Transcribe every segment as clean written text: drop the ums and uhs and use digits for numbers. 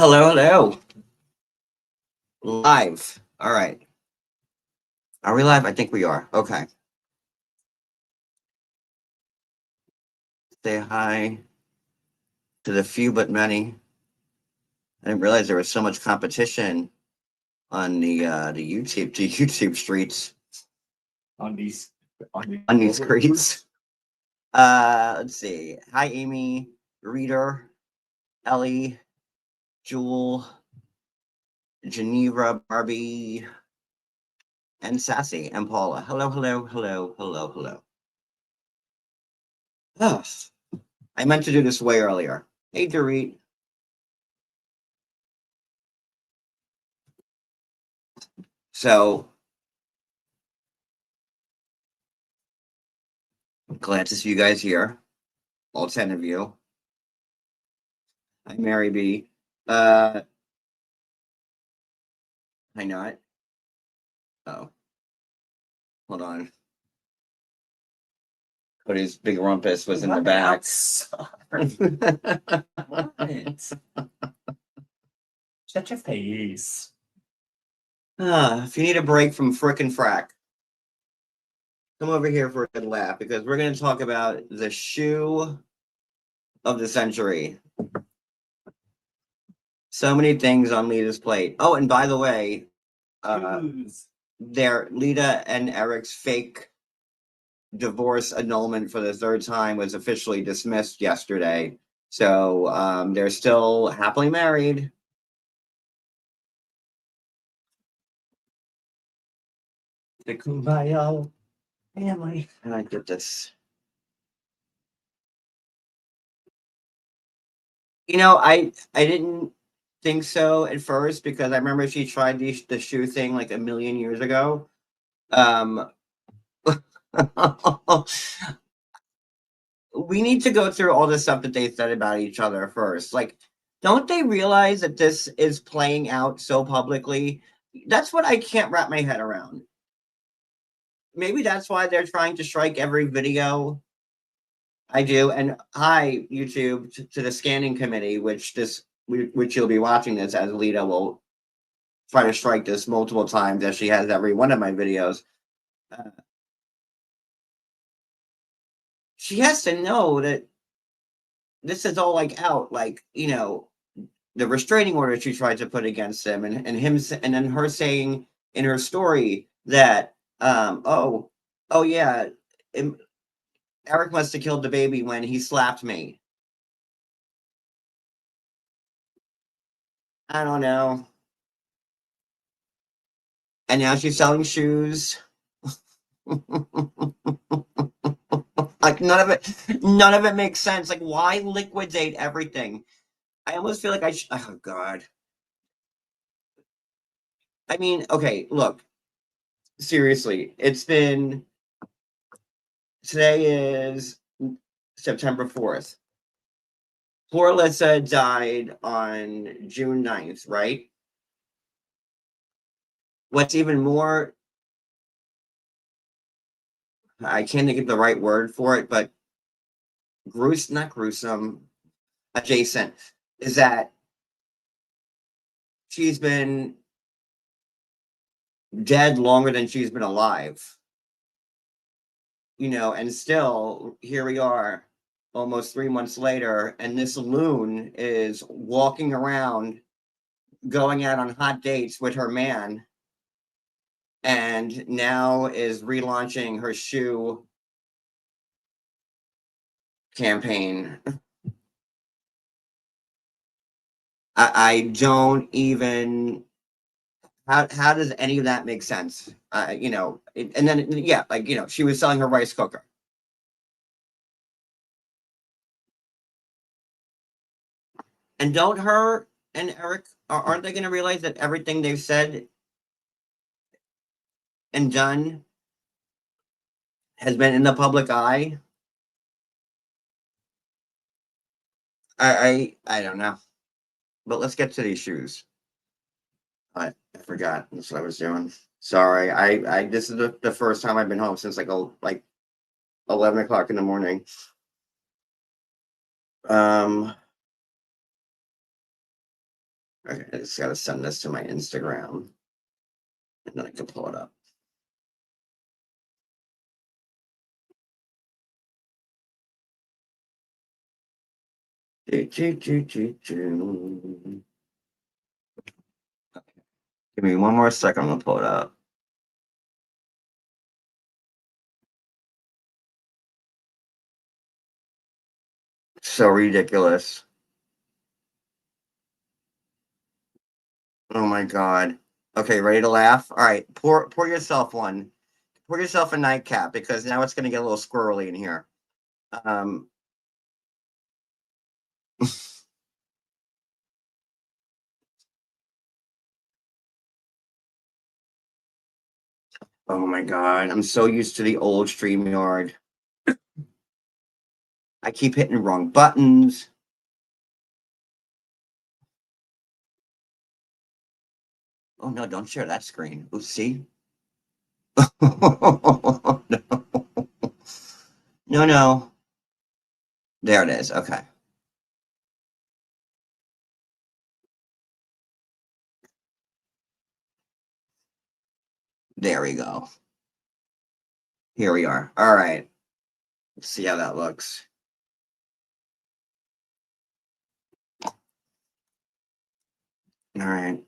Hello, hello. Live. All right. Are we live? I think we are. Okay. Say hi to the few but many. I didn't realize there was so much competition on the YouTube streets on these on these streets. Let's see. Hi, Amy, Reader, Ellie, Jewel, Geneva, Barbie, and Sassy, and Paula. Hello, hello, hello, hello, hello. Ugh. I meant to do this way earlier. Hey, Dorit. So glad to see you guys here, all 10 of you. Hi, Mary B. I not. Oh, hold on. Cody's big rumpus was in the back. Shut your face. If you need a break from frickin' frack, come over here for a good laugh because we're going to talk about the shoe of the century. So many things on Lita's plate. Oh, and by the way, Lita and Eric's fake divorce annulment for the third time was officially dismissed yesterday. So they're still happily married. The Kumbaya family. And I get this. I didn't think so at first because I remember she tried the shoe thing like a million years ago. We need to go through all the stuff that they said about each other first. Like, don't they realize that this is playing out so publicly? That's what I can't wrap my head around. Maybe that's why they're trying to strike every video I do. And hi, YouTube, to the scanning committee, which you'll be watching this as Lita will try to strike this multiple times as she has every one of my videos. She has to know that this is all like out, like, the restraining order she tried to put against him and him and then her saying in her story that oh yeah, Eric must have killed the baby when he slapped me. I don't know. And now she's selling shoes. Like none of it makes sense. Like, why liquidate everything? I almost feel like oh god. I mean, okay, look. Seriously, today is September 4th. Poor Alyssa died on June 9th, right? What's even more, I can't think of the right word for it, but not gruesome, adjacent, is that she's been dead longer than she's been alive. And still, here we are, almost 3 months later, and this loon is walking around, going out on hot dates with her man, and now is relaunching her shoe campaign. I don't even. How does any of that make sense? And then yeah, like she was selling her rice cooker. And don't her and Eric aren't they going to realize that everything they've said and done has been in the public eye? I don't know. But let's get to these shoes. I forgot. That's what I was doing. Sorry. I this is the first time I've been home since like 11 o'clock in the morning. Um Okay, I just gotta send this to my Instagram, and then I can pull it up. Give me one more second. I'm gonna pull it up. So ridiculous. Oh my god. Okay, ready to laugh? All right, pour yourself one. Pour yourself a nightcap because now it's gonna get a little squirrely in here. Um, oh my god, I'm so used to the old StreamYard. I keep hitting the wrong buttons. Oh no, don't share that screen. Oh, see? No. No, no. There it is. Okay. There we go. Here we are. All right. Let's see how that looks. All right.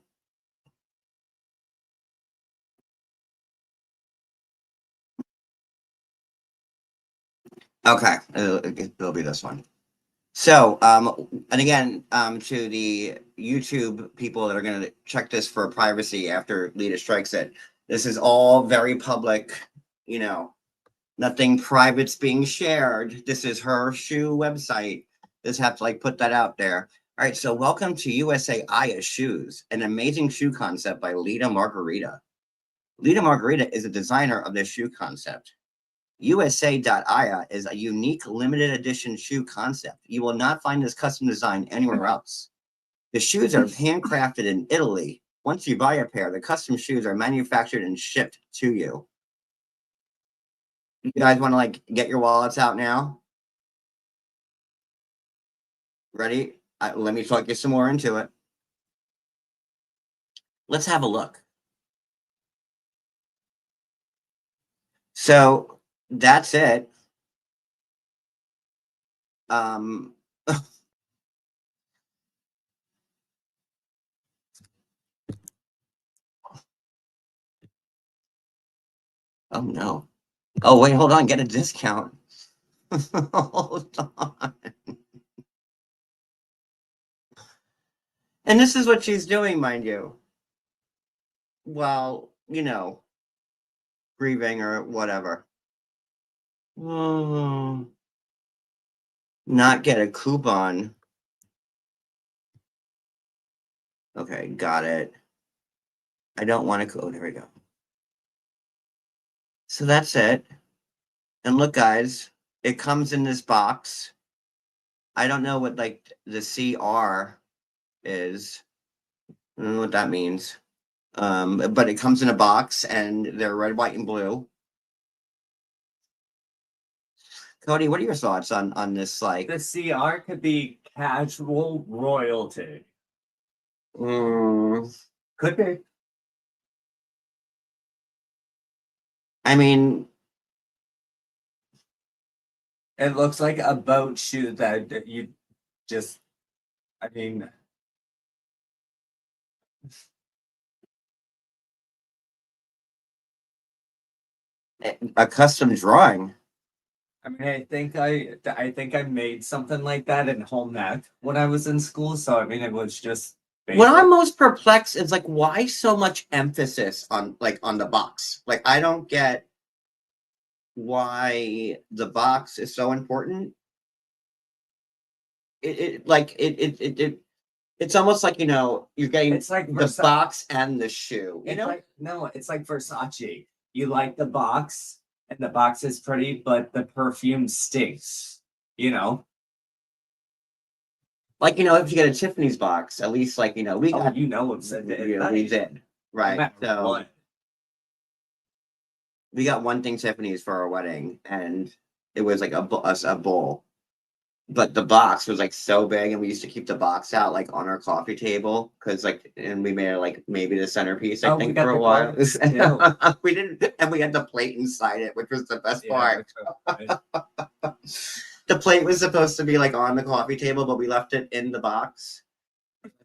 Okay. It'll be this one. So, and again, to the YouTube people that are going to check this for privacy after Lita strikes it, this is all very public, you know, nothing private's being shared. This is her shoe website. Just have to like put that out there. All right, so welcome to USA Aya Shoes, an amazing shoe concept by Lita Margarita. Lita Margarita is a designer of this shoe concept. USA.aya is a unique limited edition shoe concept. You will not find this custom design anywhere else. The shoes are handcrafted in Italy. Once you buy a pair, the custom shoes are manufactured and shipped to you. You guys want to like get your wallets out now? Ready? Let me talk you some more into it. Let's have a look. So that's it. Um, oh no. Oh wait, hold on. Get a discount. Hold on. And this is what she's doing, mind you. While, you know, grieving or whatever. Mm, not get a coupon. Okay, got it. I don't want to. Oh, there we go. So that's it. And look, guys, it comes in this box. I don't know what like the CR is. I don't know what that means. But it comes in a box and they're red, white, and blue. Cody, what are your thoughts on this? Like, The CR could be casual royalty. mm, Could be. I mean, It looks like a boat shoe that you just, I mean, a custom drawing. I think I made something like that in home ec when I was in school. So I mean, it was just What basic. I'm most perplexed is like, why so much emphasis on like on the box? Like, I don't get why the box is so important. It like it it's almost like you're getting It's like the box and the shoe. You It's know, like no, it's like Versace. You like the box, and the box is pretty, but the perfume stinks. You know? like if you get a Tiffany's box, at least like we Oh, got you know it's a we did no right. matter So what. we got one thing Tiffany's for our wedding, and it was like a bowl. but the box was like so big, and we used to keep the box out like on our coffee table because like, and we made it like maybe the centerpiece. I Oh, we think got for a the while. glass too. We didn't, and we had the plate inside it, which was the best Yeah, part. which was good. The plate was supposed to be like on the coffee table, but we left it in the box.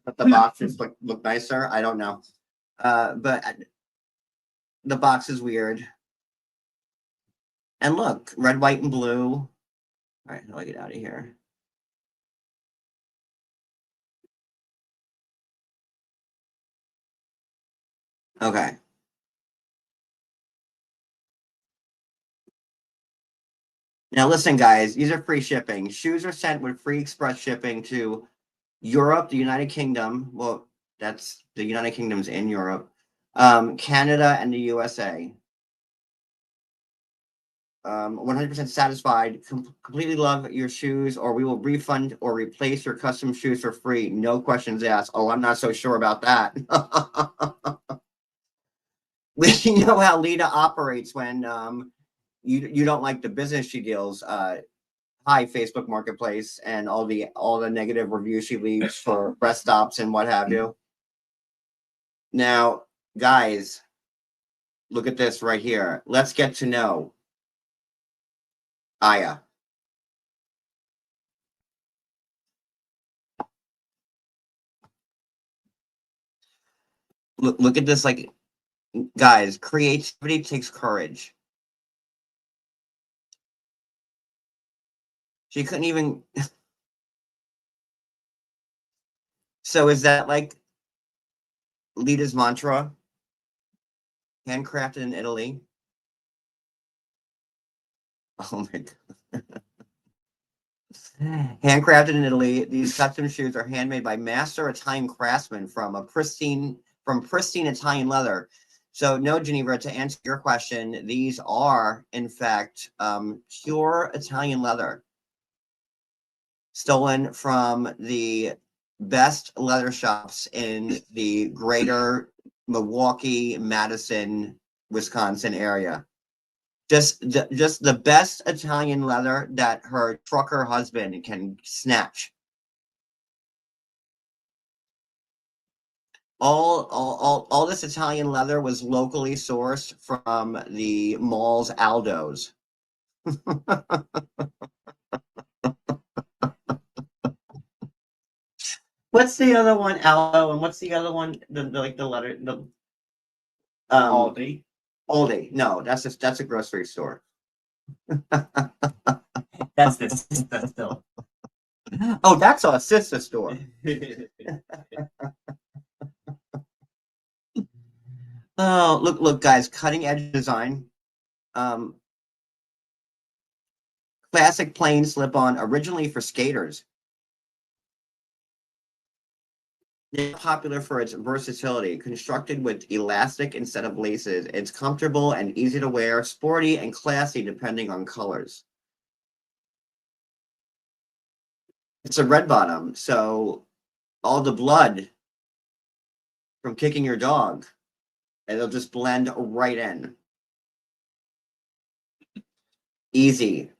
But the box just looked nicer. I don't know. But the box is weird. And look, red, white, and blue. All right, how do I get out of here? Okay. Now listen, guys, these are free shipping. Shoes are sent with free express shipping to Europe, the United Kingdom. Well, that's the United Kingdom's in Europe, Canada, and the USA. 100% satisfied. Completely love your shoes, or we will refund or replace your custom shoes for free. No questions asked. Oh, I'm not so sure about that. We know how Lita operates when you don't like the business she deals. Hi, Facebook Marketplace, and all the negative reviews she leaves for rest stops and what have you. Now, guys, look at this right here. Let's get to know Aya. Look at this, like, guys, creativity takes courage. She couldn't even. So is that like Lita's mantra? Handcrafted in Italy. Oh my god. Handcrafted in Italy, these custom shoes are handmade by master Italian craftsmen from pristine Italian leather. So no, Geneva, to answer your question, these are in fact pure Italian leather, stolen from the best leather shops in the greater Milwaukee, Madison, Wisconsin area. Just the best Italian leather that her trucker husband can snatch. All this Italian leather was locally sourced from the mall's Aldo's. What's the other one? Aldo, and what's the other one? The like the letter the Aldi. Aldi. No, that's a grocery store. That's the still. Oh, that's a sister store. Oh, look, guys, cutting edge design. Um, Classic plain slip on, originally for skaters. It's popular for its versatility. Constructed with elastic instead of laces, it's comfortable and easy to wear, sporty and classy depending on colors. It's a red bottom, so all the blood from kicking your dog, it'll just blend right in. Easy.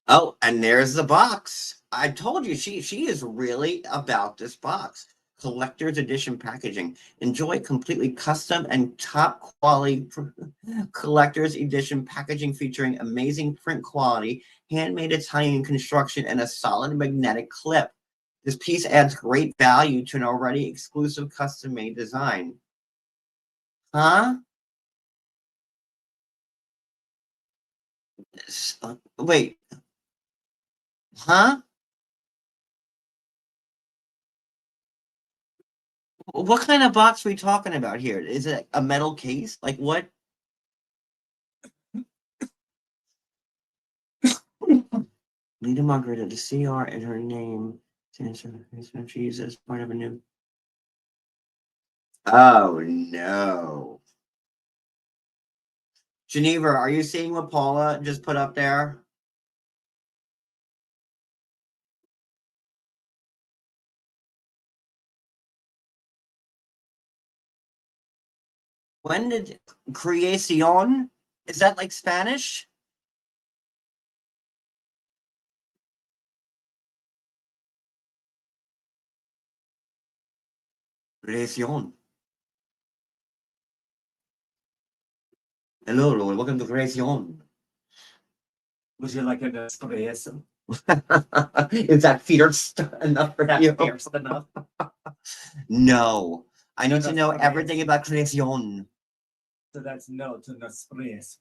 Oh, and there's the box. I told you she is really about this box. Collector's edition packaging. Enjoy completely custom and top quality collector's edition packaging featuring amazing print quality, handmade Italian construction, and a solid magnetic clip. This piece adds great value to an already exclusive custom made design. Huh? Wait, huh? What kind of box are we talking about here? Is it a metal case? Like what? Lita Margarita, the CR in her name stands for Jesus, part of a new. Oh no. Geneva, are you seeing what Paula just put up there? When did creación? Is that like Spanish? Creación. Hello, Lord. Welcome to creación. Would you like an espresso? Is that fierce enough for That you? fierce enough? No. I need to know That's everything about creación. So that's no to espresso.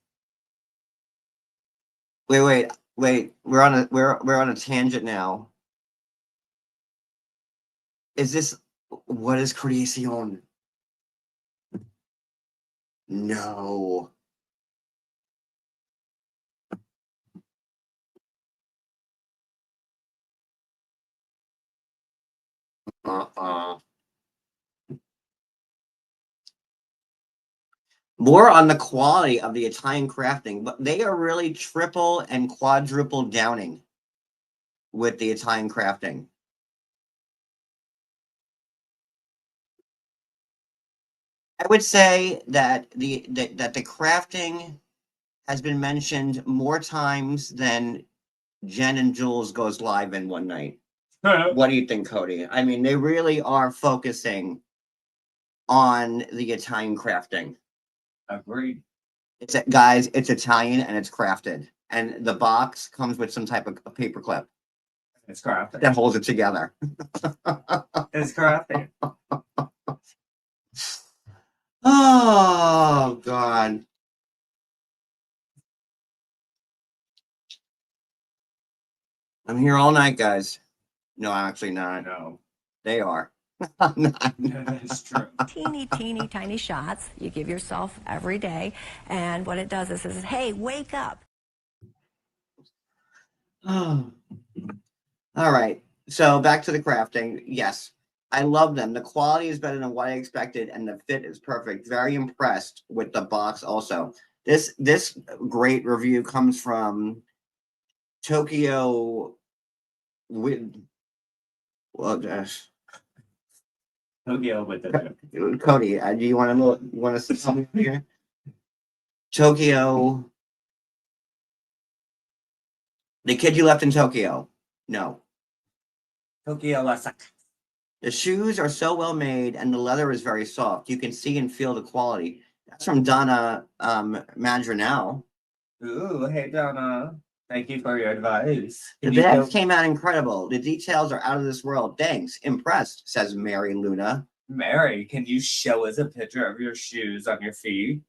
Wait. We're on a tangent now. Is this what is creación? No. Uh-uh. More on the quality of the Italian crafting, but they are really triple and quadruple downing with the Italian crafting. I would say that the crafting has been mentioned more times than Jen and Jules goes live in one night. What do you think, Cody? I mean, they really are focusing on the Italian crafting. Agreed. Guys, it's Italian and it's crafted. And the box comes with some type of a paper clip It's crafted. that holds it together. It's crafted. Oh, God. I'm here all night, guys. No, I'm actually not. No. They are. I'm not. That's true. Teeny, teeny, tiny shots you give yourself every day. And what it does is says, hey, wake up. Oh. All right. So back to the crafting. Yes, I love them. The quality is better than what I expected, and the fit is perfect. Very impressed with the box also. This great review comes from Tokyo with well, Tokyo with the Cody, do you want to say something here? Tokyo, the kid you left in Tokyo. No, Tokyo Lasaka. the shoes are so well made, and the leather is very soft. You can see and feel the quality. That's from Donna Madrinell. Ooh, hey Donna. Thank you for your advice. The bags came out incredible. The details are out of this world. Thanks. Impressed, says Mary Luna. Mary, can you show us a picture of your shoes on your feet?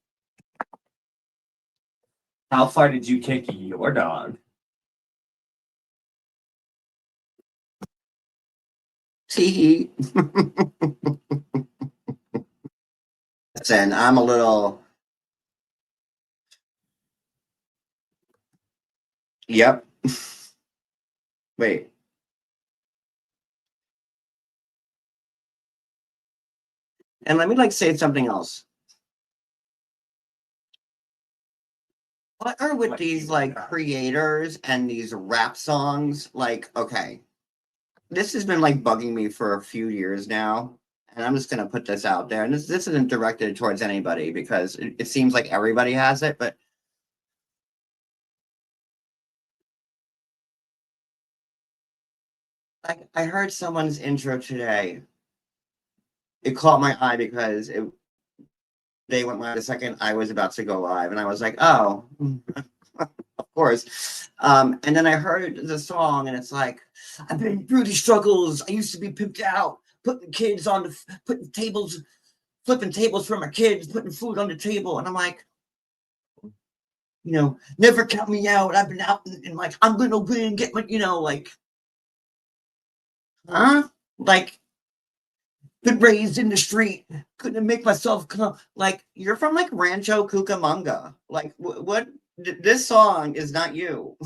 How far did you kick your dog? Tee. Listen, I'm a little. Yep. Wait. And let me say something else. What are with these creators and these rap songs? Okay, this has been bugging me for a few years now, and I'm just gonna put this out there. And this isn't directed towards anybody because it seems like everybody has it, but I heard someone's intro today. It caught my eye because they went live the second I was about to go live, and I was like, oh, of course. And then I heard the song, and it's like, I've been through these struggles. I used to be pimped out, putting kids on putting tables, flipping tables for my kids, putting food on the table, and I'm like, never count me out. I've been out and I'm gonna win, get my, huh? Been raised in the street, couldn't make myself come. You're from Rancho Cucamonga. What? This song is not you.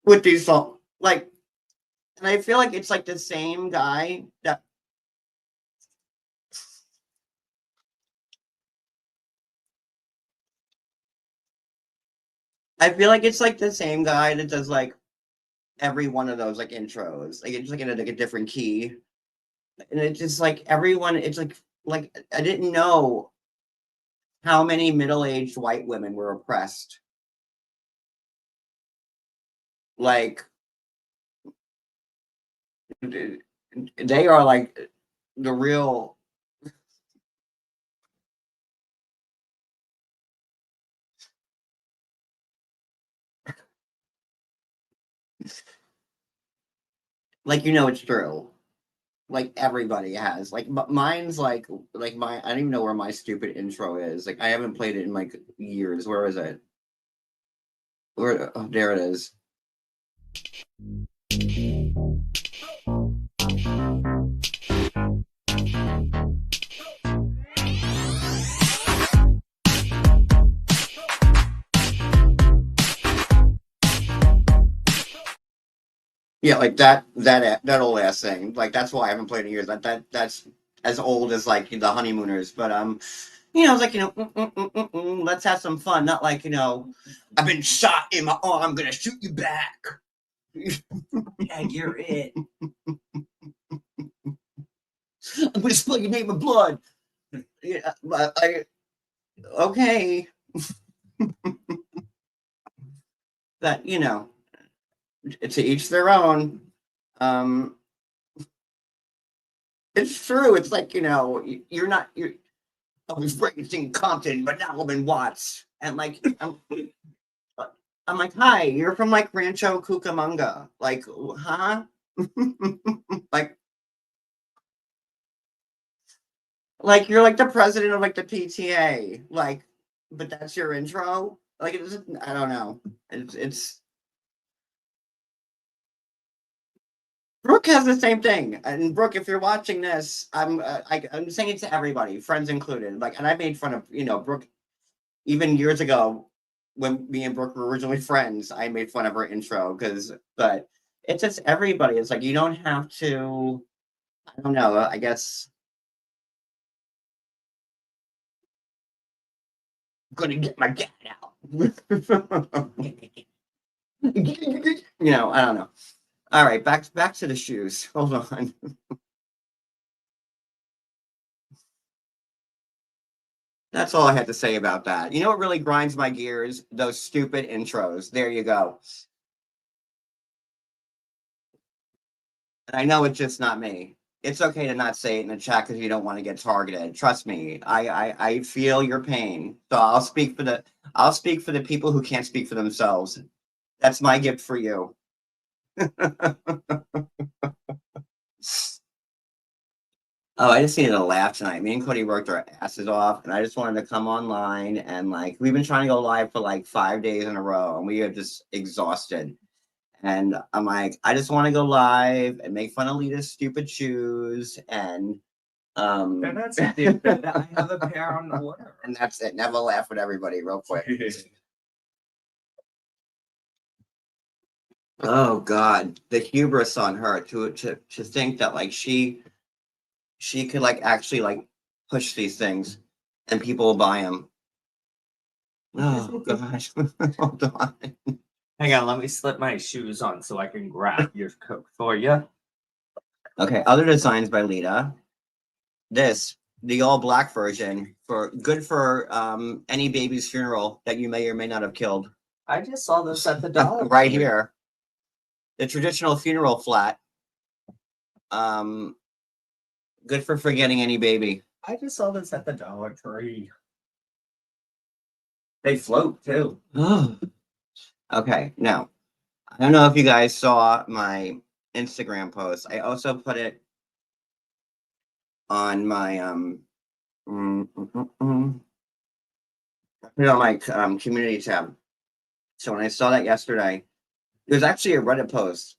With these songs, and I feel like it's the same guy that. I feel like it's the same guy that does every one of those intros. It's in a different key. and it's just like everyone. It's like I didn't know how many middle-aged white women were oppressed. Like they are like the real. Like it's true. Like everybody has but mine's like my I don't even know where my stupid intro is. Like I haven't played it in like years. Where is it? Where? Oh, there it is. Yeah, like that old ass thing. Like that's why I haven't played in years. That's as old as like the honeymooners. But it's like let's have some fun. Not like I've been shot in my arm. I'm gonna shoot you back. Yeah, you're it. I'm gonna spill your name in blood. Yeah, but okay. That to each their own. Um, it's true. It's like you're not. I was raised in Compton, but now I'm in Watts, and like I'm like, hi, you're from like Rancho Cucamonga, like, huh? like, like you're like the president of like the PTA, like, but that's your intro. Like, I don't know. It's Brooke has the same thing, and Brooke, if you're watching this, I'm saying it to everybody, friends included. Like, and I made fun of Brooke even years ago when me and Brooke were originally friends. I made fun of her intro but it's just everybody. It's like you don't have to. I don't know. I guess I'm gonna get my gat out. I don't know. All right, back to the shoes. Hold on. That's all I had to say about that. You know what really grinds my gears? Those stupid intros. There you go. And I know it's just not me. It's okay to not say it in the chat because you don't want to get targeted. Trust me, I feel your pain. So I'll speak for the people who can't speak for themselves. That's my gift for you. Oh, I just needed a laugh tonight. Me and Cody worked our asses off, and I just wanted to come online and like we've been trying to go live for like 5 days in a row, and we are just exhausted. And I'm like, I just want to go live and make fun of Lita's stupid shoes and They're not stupid. I have a pair on order. and that's it. Never laugh with everybody real quick. Oh God, the hubris on her to think that like she could like actually like push these things and people will buy them. Oh gosh, hold on. Hang on, let me slip my shoes on so I can grab your coat for you. Okay, other designs by Lita. The all black version good for any baby's funeral that you may or may not have killed. I just saw this at the dollar right Tree. here. The traditional funeral flat. Good for forgetting any baby. I just saw this at the Dollar Tree. They float too. Okay, now I don't know if you guys saw my Instagram post. I also put it on my put it on my community tab. So when I saw that yesterday, it was actually a Reddit post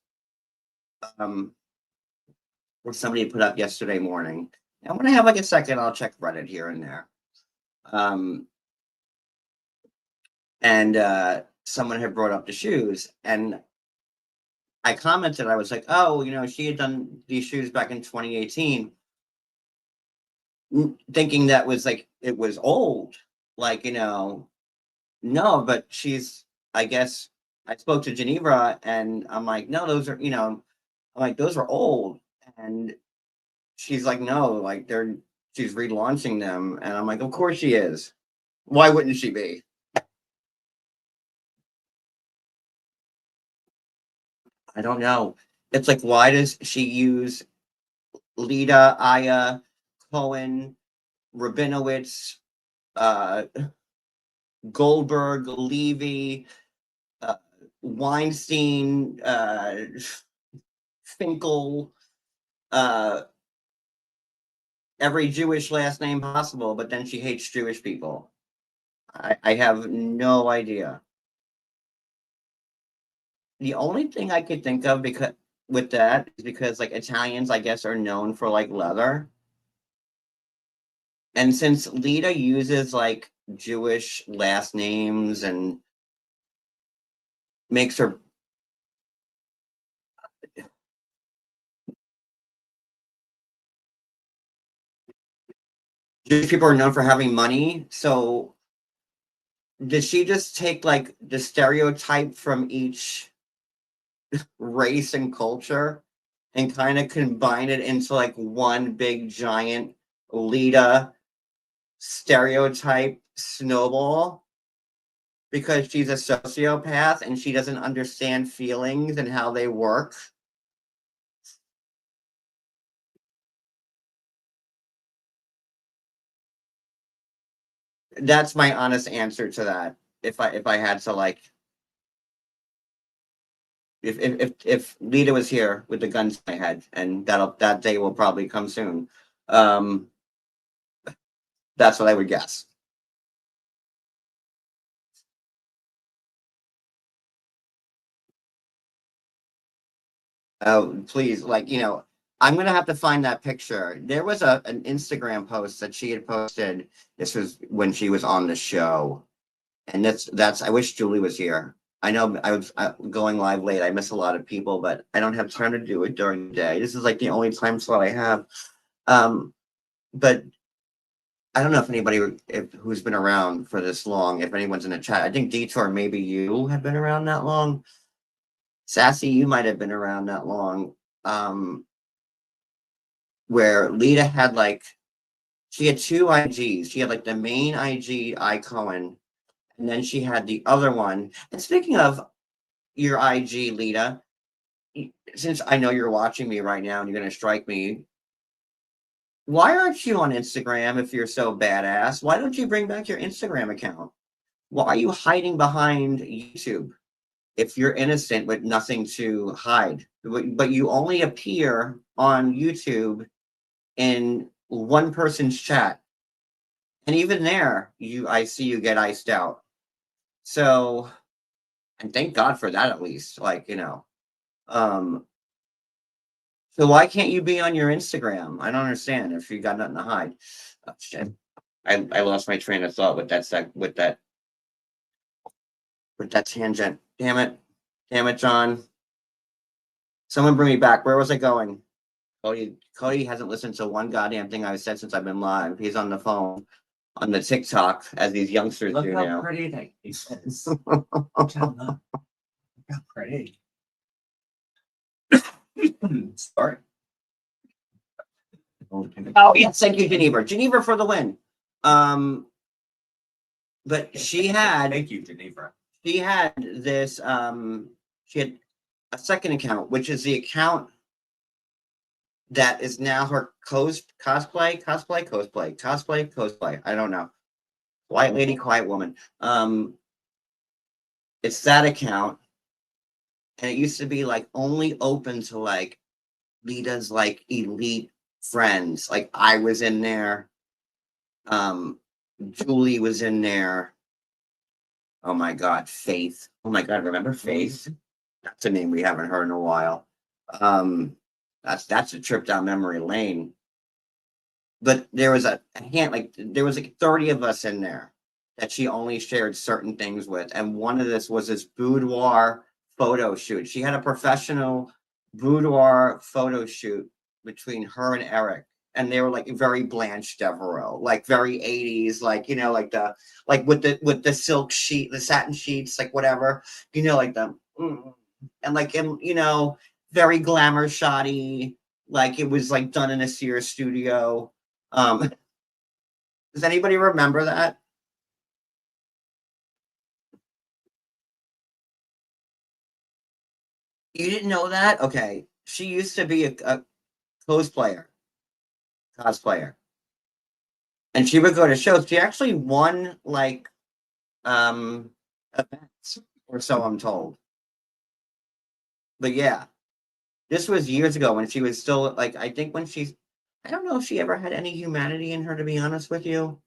where somebody put up yesterday morning. And when I have like a second, I'll check Reddit here and there. And someone had brought up the shoes, and I commented. I was like, "Oh, she had done these shoes back in 2018." Thinking that was like it was old, like no, but I guess I spoke to Geneva, and I'm like, no, those are I'm like those are old, and she's like, no, like she's relaunching them. And I'm like, of course she is. Why wouldn't she be? I don't know. It's like, why does she use Lita, Aya, Cohen, Rabinowitz, uh, Goldberg, Levy, uh, Weinstein, Finkel, uh, every Jewish last name possible, but then she hates Jewish people. I have no idea. The only thing I could think of because with that is because like Italians, I guess, are known for like leather. And since Lita uses like Jewish last names and makes her Jewish people are known for having money, so did she just take like the stereotype from each race and culture and kind of combine it into like one big giant Lita stereotype snowball because she's a sociopath and she doesn't understand feelings and how they work? That's my honest answer to that. If I had to like if Lita was here with the guns to my head, and that day will probably come soon. Um, that's what I would guess. Oh, please, like I'm gonna have to find that picture. There was an Instagram post that she had posted. This was when she was on the show, and that's. I wish Julie was here. I know I was going live late. I miss a lot of people, but I don't have time to do it during the day. This is like the only time slot I have. Um, but I don't know if anybody who's been around for this long, if anyone's in the chat. I think Detour, maybe you have been around that long. Sassy, you might have been around that long. Where Lita had like she had two IGs. She had like the main IG icon, and then she had the other one. And speaking of your IG, Lita, since I know you're watching me right now and you're gonna strike me, why aren't you on Instagram if you're so badass? Why don't you bring back your Instagram account? Why are you hiding behind YouTube if you're innocent with nothing to hide? But you only appear on YouTube in one person's chat. And even there, I see you get iced out. So, and thank God for that at least. Um, so why can't you be on your Instagram? I don't understand if you got nothing to hide. Oh, shit. I lost my train of thought with that tangent. Damn it. Damn it, John. Someone bring me back. Where was I going? Cody hasn't listened to one goddamn thing I've said since I've been live. He's on the phone on the TikTok as these youngsters Look do how now. pretty that is. Look how pretty. Sorry. Oh yes, thank you, Geneva. Geneva for the win. But she had Thank you, Geneva. she had this she had a second account, which is the account that is now her cosplay. I don't know. White lady, quiet woman. It's that account, and it used to be like only open to like Lita's like elite friends. Like I was in there. Julie was in there. Oh my God, Faith. Oh my God, remember Faith? That's a name we haven't heard in a while. Um, that's a trip down memory lane. But there was a hand like there was like 30 of us in there that she only shared certain things with, and one of this was this boudoir photo shoot. She had a professional boudoir photo shoot between her and Eric, and they were like very Blanche Devereaux, like very 80s, like like with the silk sheet, the satin sheets, like whatever, like the and like very glamour shoddy, like it was like done in a Sears studio. Does anybody remember that? You didn't know that? Okay. She used to be a cosplayer, cosplayer. And she would go to shows. She actually won like events, or so I'm told. But yeah, this was years ago when she was still like, I think when she's, I don't know if she ever had any humanity in her, to be honest with you.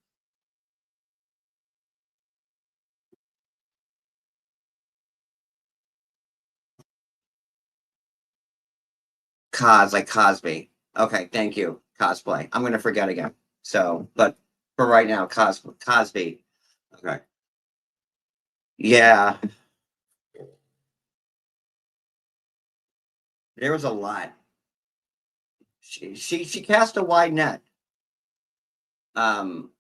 Like Cosby. Okay, thank you. Cosplay. I'm gonna forget again. So, but for right now, Cosby. Okay. Yeah, there was a lot. She cast a wide net. Um,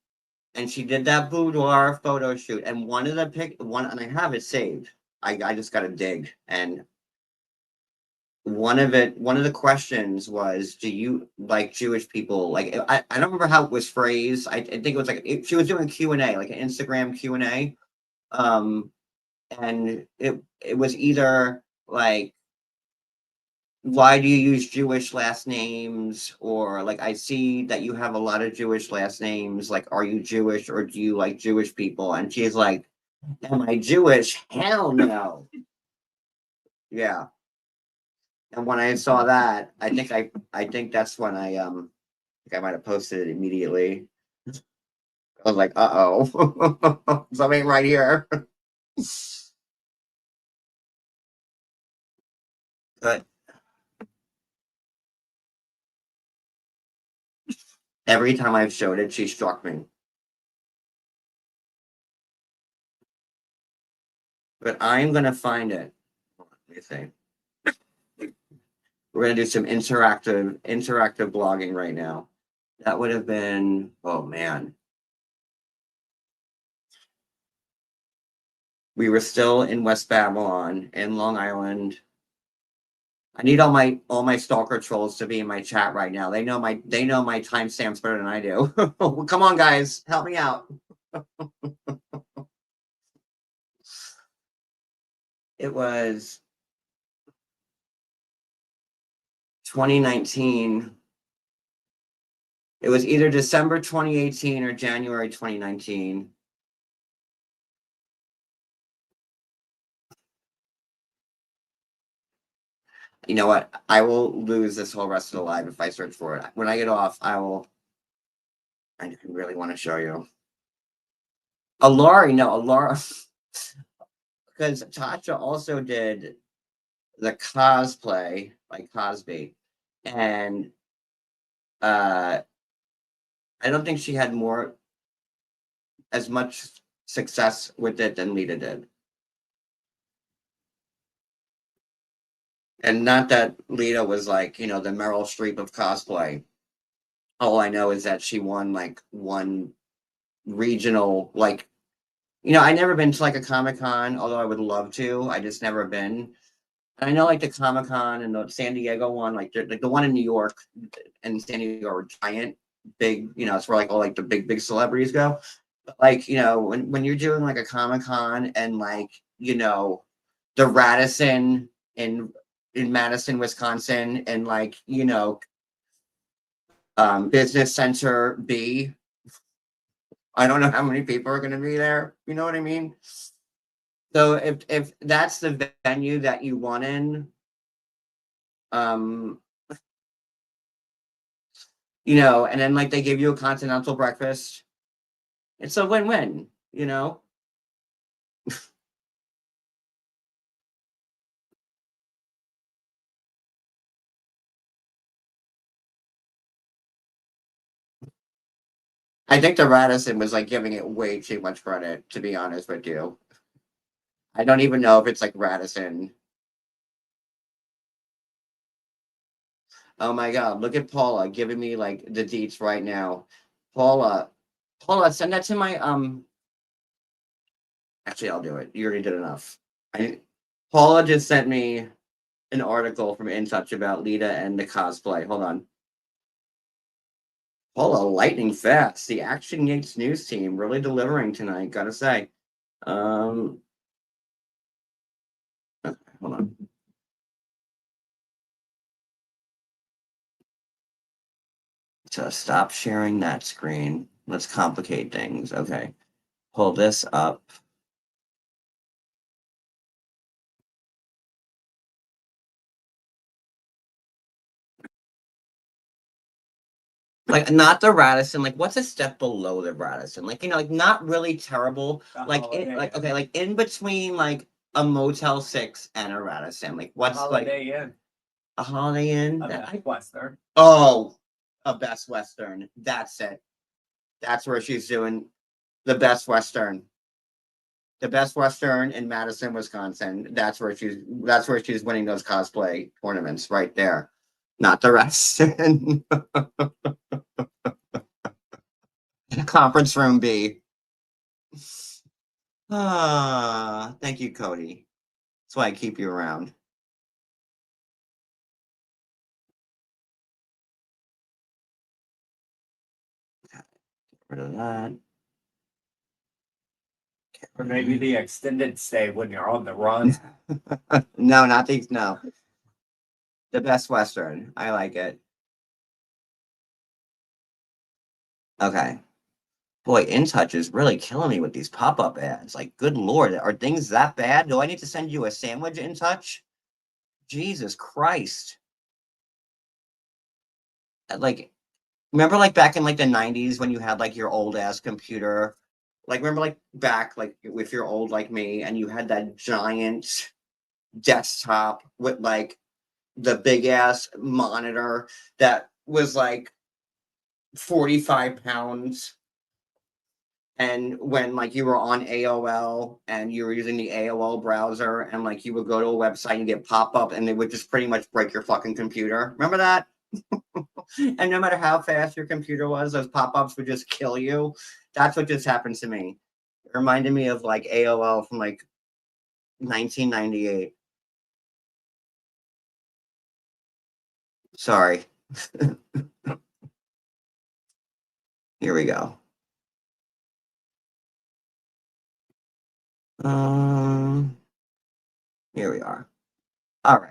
and she did that boudoir photo shoot. And one of the one, and I have it saved. I just got to dig. And one of the questions was, do you like Jewish people? Like, I don't remember how it was phrased. I think it was like she was doing Q&A, like an Instagram Q&A. Um, and it was either like, why do you use Jewish last names? Or like, I see that you have a lot of Jewish last names. Like, are you Jewish or do you like Jewish people? And she's like, am I Jewish? Hell no. Yeah. And when I saw that, I think that's when I might have posted it immediately. I was like, uh-oh. Something right here. But every time I've showed it, she struck me. But I'm gonna find it. Hold on, let me see. We're gonna do some interactive blogging right now. That would have been, oh man. We were still in West Babylon in Long Island. I need all my stalker trolls to be in my chat right now. They know my timestamps better than I do. Come on, guys, help me out. It was 2019. It was either December 2018 or January 2019. You know what? I will lose this whole rest of the live if I search for it. When I get off, I will. I really want to show you. Alari, because Tasha also did the cosplay like Cosby, and I don't think she had as much success with it than Lita did. And not that Lita was like, you know, the Meryl Streep of cosplay. All I know is that she won like one regional, like, you know, I never been to like a Comic Con, although I would love to. I just never been. And I know like the Comic Con and the San Diego one, like the one in New York and San Diego are giant, big, you know, it's where like all like the big celebrities go. But like, you know, when you're doing like a Comic Con and like, you know, the Radisson in Madison, Wisconsin, and like, you know, Business Center B. I don't know how many people are going to be there. You know what I mean? So if that's the venue that you want in, um, you know, and then like they give you a continental breakfast, it's a win-win. You know, I think the Radisson was like giving it way too much credit. To be honest with you, I don't even know if it's like Radisson. Oh my God, look at Paula giving me like the deets right now. Paula, send that to my actually I'll do it. You already did enough. Paula just sent me an article from In Touch about Lita and the cosplay. Hold on. Paula, lightning fast. The Action Yates news team really delivering tonight, gotta say. Hold on. So stop sharing that screen. Let's complicate things. Okay. Pull this up. Like not the Radisson, like what's a step below the Radisson? Like, like not really terrible. Like like okay, like in between like a Motel 6 and a Radisson. Like what's Holiday like Inn. a Holiday Inn? A Best Western. Oh, a Best Western. That's it. That's where she's doing the Best Western. The Best Western in Madison, Wisconsin. That's where she's winning those cosplay tournaments right there. Not the rest. Conference room B. Ah, thank you, Cody. That's why I keep you around. Get rid of that. Or maybe the extended stay when you're on the run. No, not these. No. The Best Western. I like it. Okay. Boy, In Touch is really killing me with these pop-up ads. Like, good Lord, are things that bad? Do I need to send you a sandwich, In Touch? Jesus Christ. Like, remember like back in like the 90s when you had like your old ass computer? Like, remember like back, like if you're old like me and you had that giant desktop with like the big ass monitor that was like 45 pounds. And when like you were on AOL and you were using the AOL browser and like you would go to a website and get pop up and they would just pretty much break your fucking computer. Remember that? And no matter how fast your computer was, those pop-ups would just kill you. That's what just happened to me. It reminded me of like AOL from like 1998. Sorry. Here we go. Here we are. All right.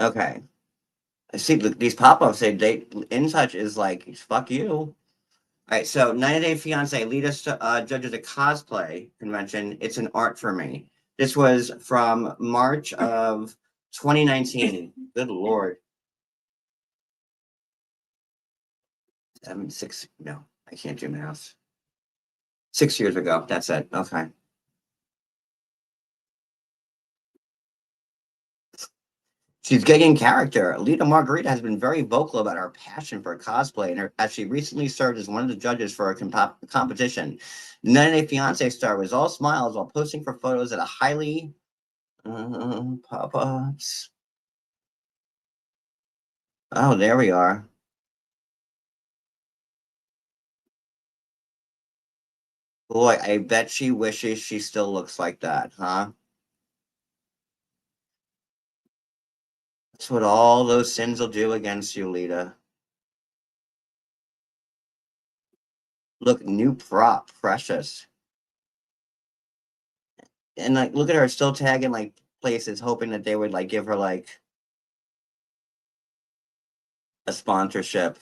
Okay. I see these pop-ups say date In Touch is like fuck you. All right, so 90 Day Fiance, Lita judges a cosplay convention. It's an art for me. This was from March of 2019. Good Lord. 6, no, I can't do math. 6 years ago. That's it. Okay. She's getting character. Lita Margarita has been very vocal about her passion for cosplay, and as she recently served as one of the judges for a competition. The 90 Day Fiance star was all smiles while posting for photos at a highly pop-ups. Oh, there we are. Boy, I bet she wishes she still looks like that, huh? That's what all those sins will do against you, Lita. Look, new prop, precious. And like, look at her still tagging like places, hoping that they would like give her like a sponsorship.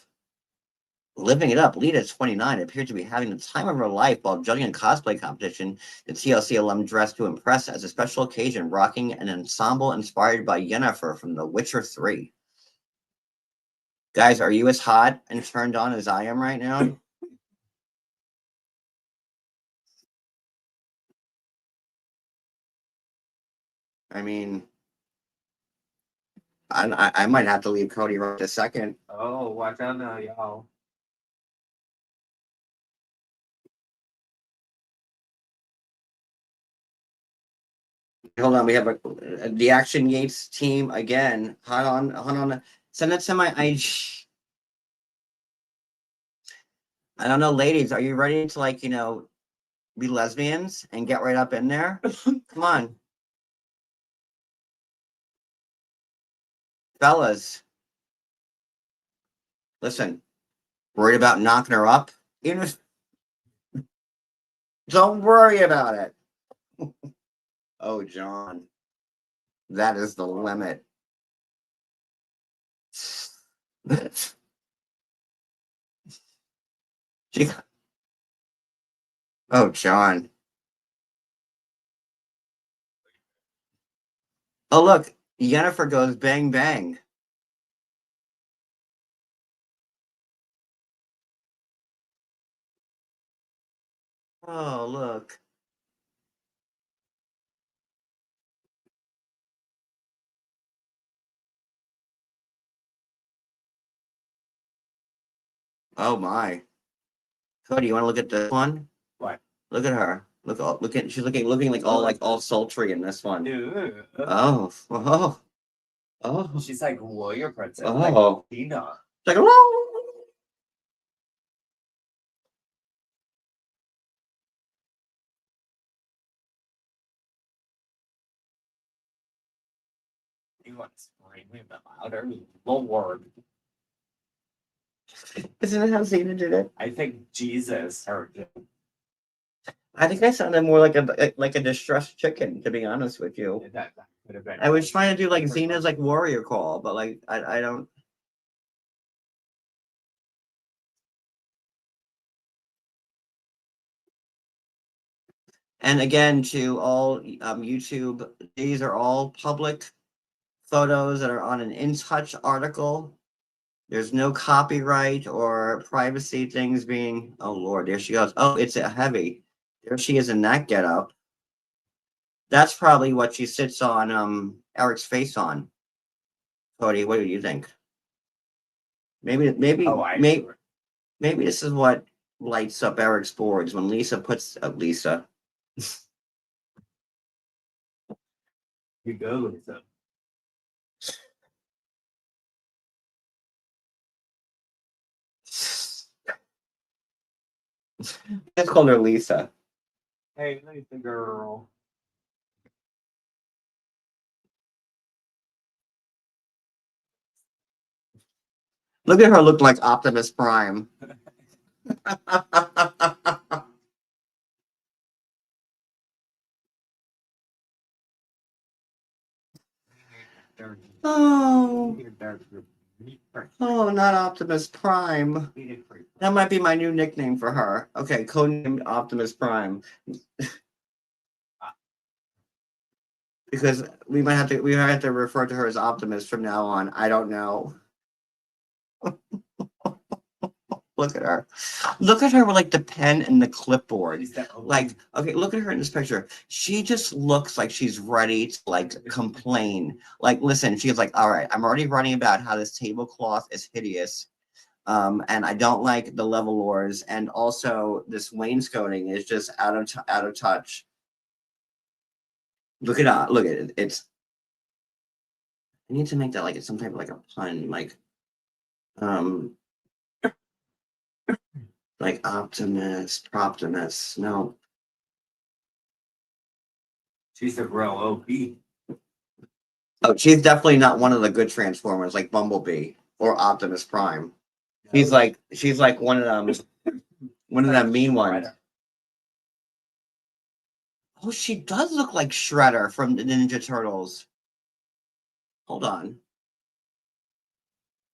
Living it up, Lita, 29, appeared to be having the time of her life while judging a cosplay competition. The TLC alum dressed to impress as a special occasion, rocking an ensemble inspired by Yennefer from The Witcher 3. Guys, are you as hot and turned on as I am right now? I mean, I might have to leave Cody right this second. Oh, watch out now, y'all. Hold on, we have the Action Yates team again. Hold on. Send it to my IG. I don't know, ladies. Are you ready to like be lesbians and get right up in there? Come on. Fellas, listen, worried about knocking her up? Even if, don't worry about it. Oh, John, that is the limit. She, oh, John. Oh, look, Jennifer goes bang, bang. Oh, look. Oh, my. Cody, you want to look at this one? What? Look at her. Look at she's looking like all sultry in this one. Ew. Oh, oh, oh, She's like warrior princess. oh. Like Lita. It's like, "Whoa." You want to scream a bit louder? Lord. Isn't it how Zena did it? I think Jesus heard it. I think I sounded more like a distressed chicken, to be honest with you. That could have been. I was trying to do like Xena's like warrior call, but like I don't. And again, to all YouTube, these are all public photos that are on an In Touch article. There's no copyright or privacy things being. Oh Lord, there she goes. Oh, it's a heavy. There she is in that getup. That's probably what she sits on Eric's face on. Cody, what do you think? Maybe Oh, I maybe this is what lights up Eric's boards when Lisa puts Lisa. You go, Lisa. I just called her Lisa. Hey, Lisa girl. Look at her look like Optimus Prime. Oh, oh, not Optimus Prime. That might be my new nickname for her. Okay, codenamed Optimus Prime. Because we might have to refer to her as Optimus from now on. I don't know. Look at her. Look at her with like the pen and the clipboard. Like, okay, look at her in this picture. She just looks like she's ready to like complain. Like, listen, she's like, all right, I'm already writing about how this tablecloth is hideous. And I don't like the level wars, and also this wainscoting is just out of touch. Look at it. It's I need to make that like it's some type of like a pun, um like Optimus, Proptimus. No. She's a real OP. Oh, she's definitely not one of the good Transformers like Bumblebee or Optimus Prime. She's like one of them mean ones. Oh, she does look like Shredder from the Ninja Turtles. Hold on.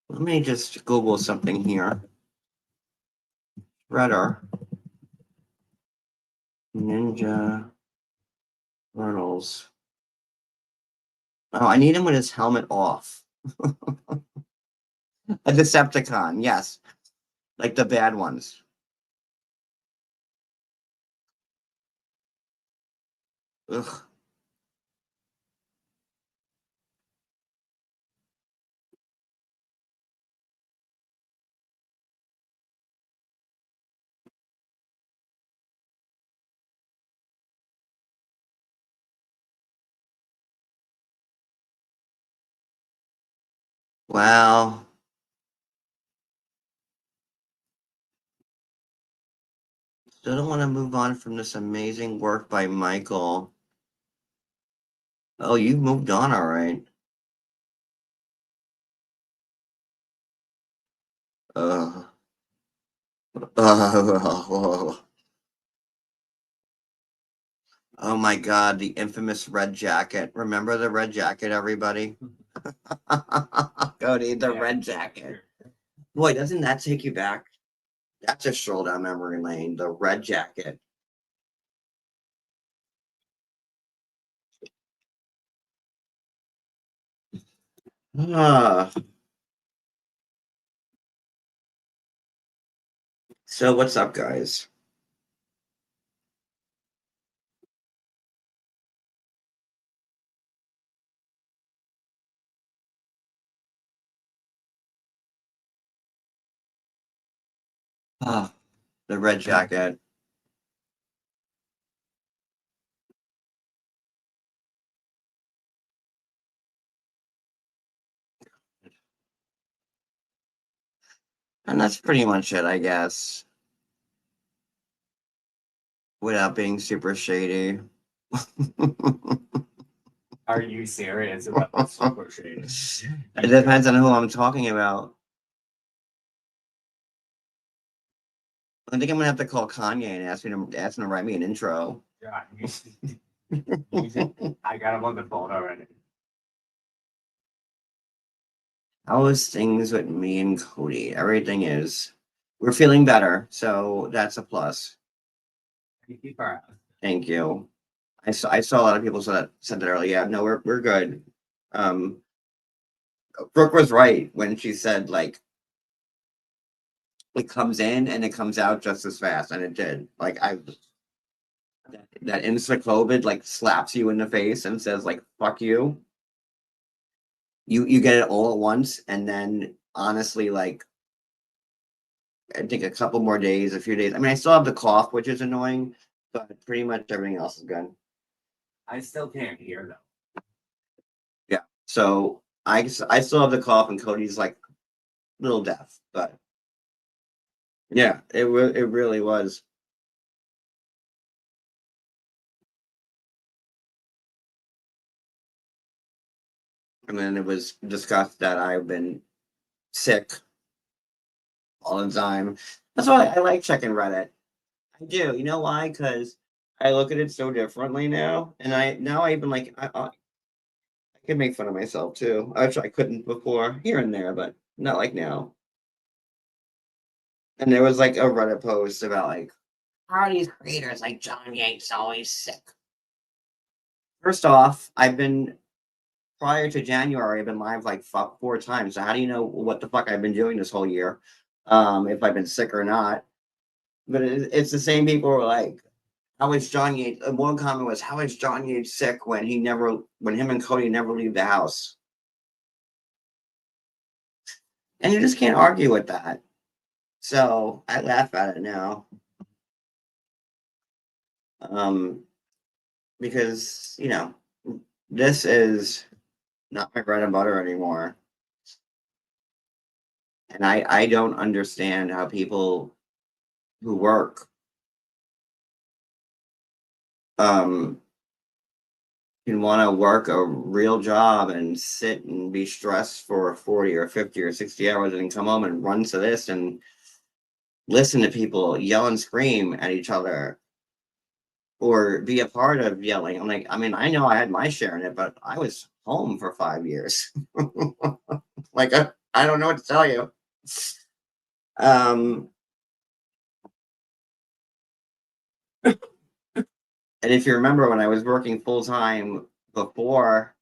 Let me just Google something here. Shredder. Ninja Turtles. Oh, I need him with his helmet off. A Decepticon, yes. Like the bad ones. Ugh. Wow. Still don't want to move on from this amazing work by Michael. Oh, you've moved on, all right. Uh, oh my God, the infamous red jacket. Remember the red jacket, everybody? Cody, the red jacket. Boy, doesn't that take you back? That's a stroll down memory lane. The red jacket. Ah. So what's up, guys? Ah, the red jacket. And that's pretty much it, I guess. Without being super shady. Are you serious about super shady? It depends on who I'm talking about. I think I'm gonna have to call Kanye and ask him to write me an intro. Yeah, I got him on the phone already. How is things with me and Cody? Everything is. We're feeling better, so that's a plus. Keep our Thank you. I saw a lot of people said that earlier. Yeah, no, we're good. Um, Brooke was right when she said like it comes in and it comes out just as fast, and it did. Like that insta COVID like slaps you in the face and says like fuck you. You get it all at once, and then honestly, like I think a couple more days, a few days. I mean, I still have the cough, which is annoying, but pretty much everything else is good. I still can't hear though. Yeah. So I still have the cough, and Cody's like a little deaf, but yeah, it really was. And then it was discussed that I've been sick all the time. That's why I like checking Reddit. I do. You know why? Because I look at it so differently now, and I even like I can make fun of myself too. Actually, I couldn't before, here and there, but not like now. And there was like a Reddit post about like how are these creators like John Yates always sick? First off, I've been prior to January, I've been live like 4 times. So how do you know what the fuck I've been doing this whole year? If I've been sick or not. But it's the same people who are like, how is John Yates? One comment was, how is John Yates sick when when him and Cody never leave the house? And you just can't argue with that. So I laugh at it now. Um, because, this is not my bread and butter anymore. And I don't understand how people who work um can want to work a real job and sit and be stressed for 40 or 50 or 60 hours and then come home and run to this and listen to people yell and scream at each other or be a part of yelling. I'm like, I mean, I know I had my share in it, but I was home for 5 years. Like, I don't know what to tell you. Um, and if you remember when I was working full time before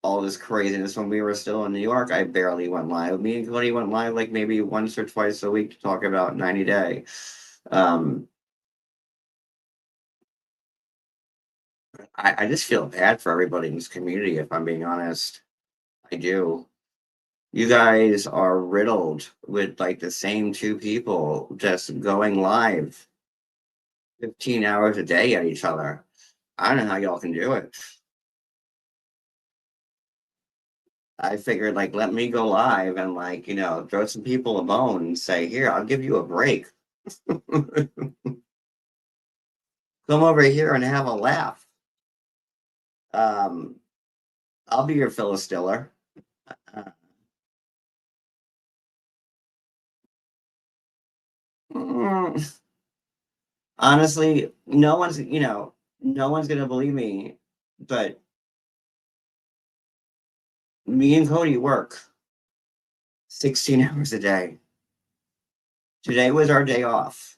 all this craziness, when we were still in New York, I barely went live. Me and Cody went live like maybe once or twice a week to talk about 90 Day. Um, I just feel bad for everybody in this community, if I'm being honest. I do. You guys are riddled with like the same two people just going live 15 hours a day at each other. I don't know how y'all can do it. I figured, like, let me go live and, like, throw some people a bone and say, here, I'll give you a break. Come over here and have a laugh. I'll be your Phyllis Diller. Mm, honestly, no one's gonna believe me, but me and Cody work 16 hours a day. Today was our day off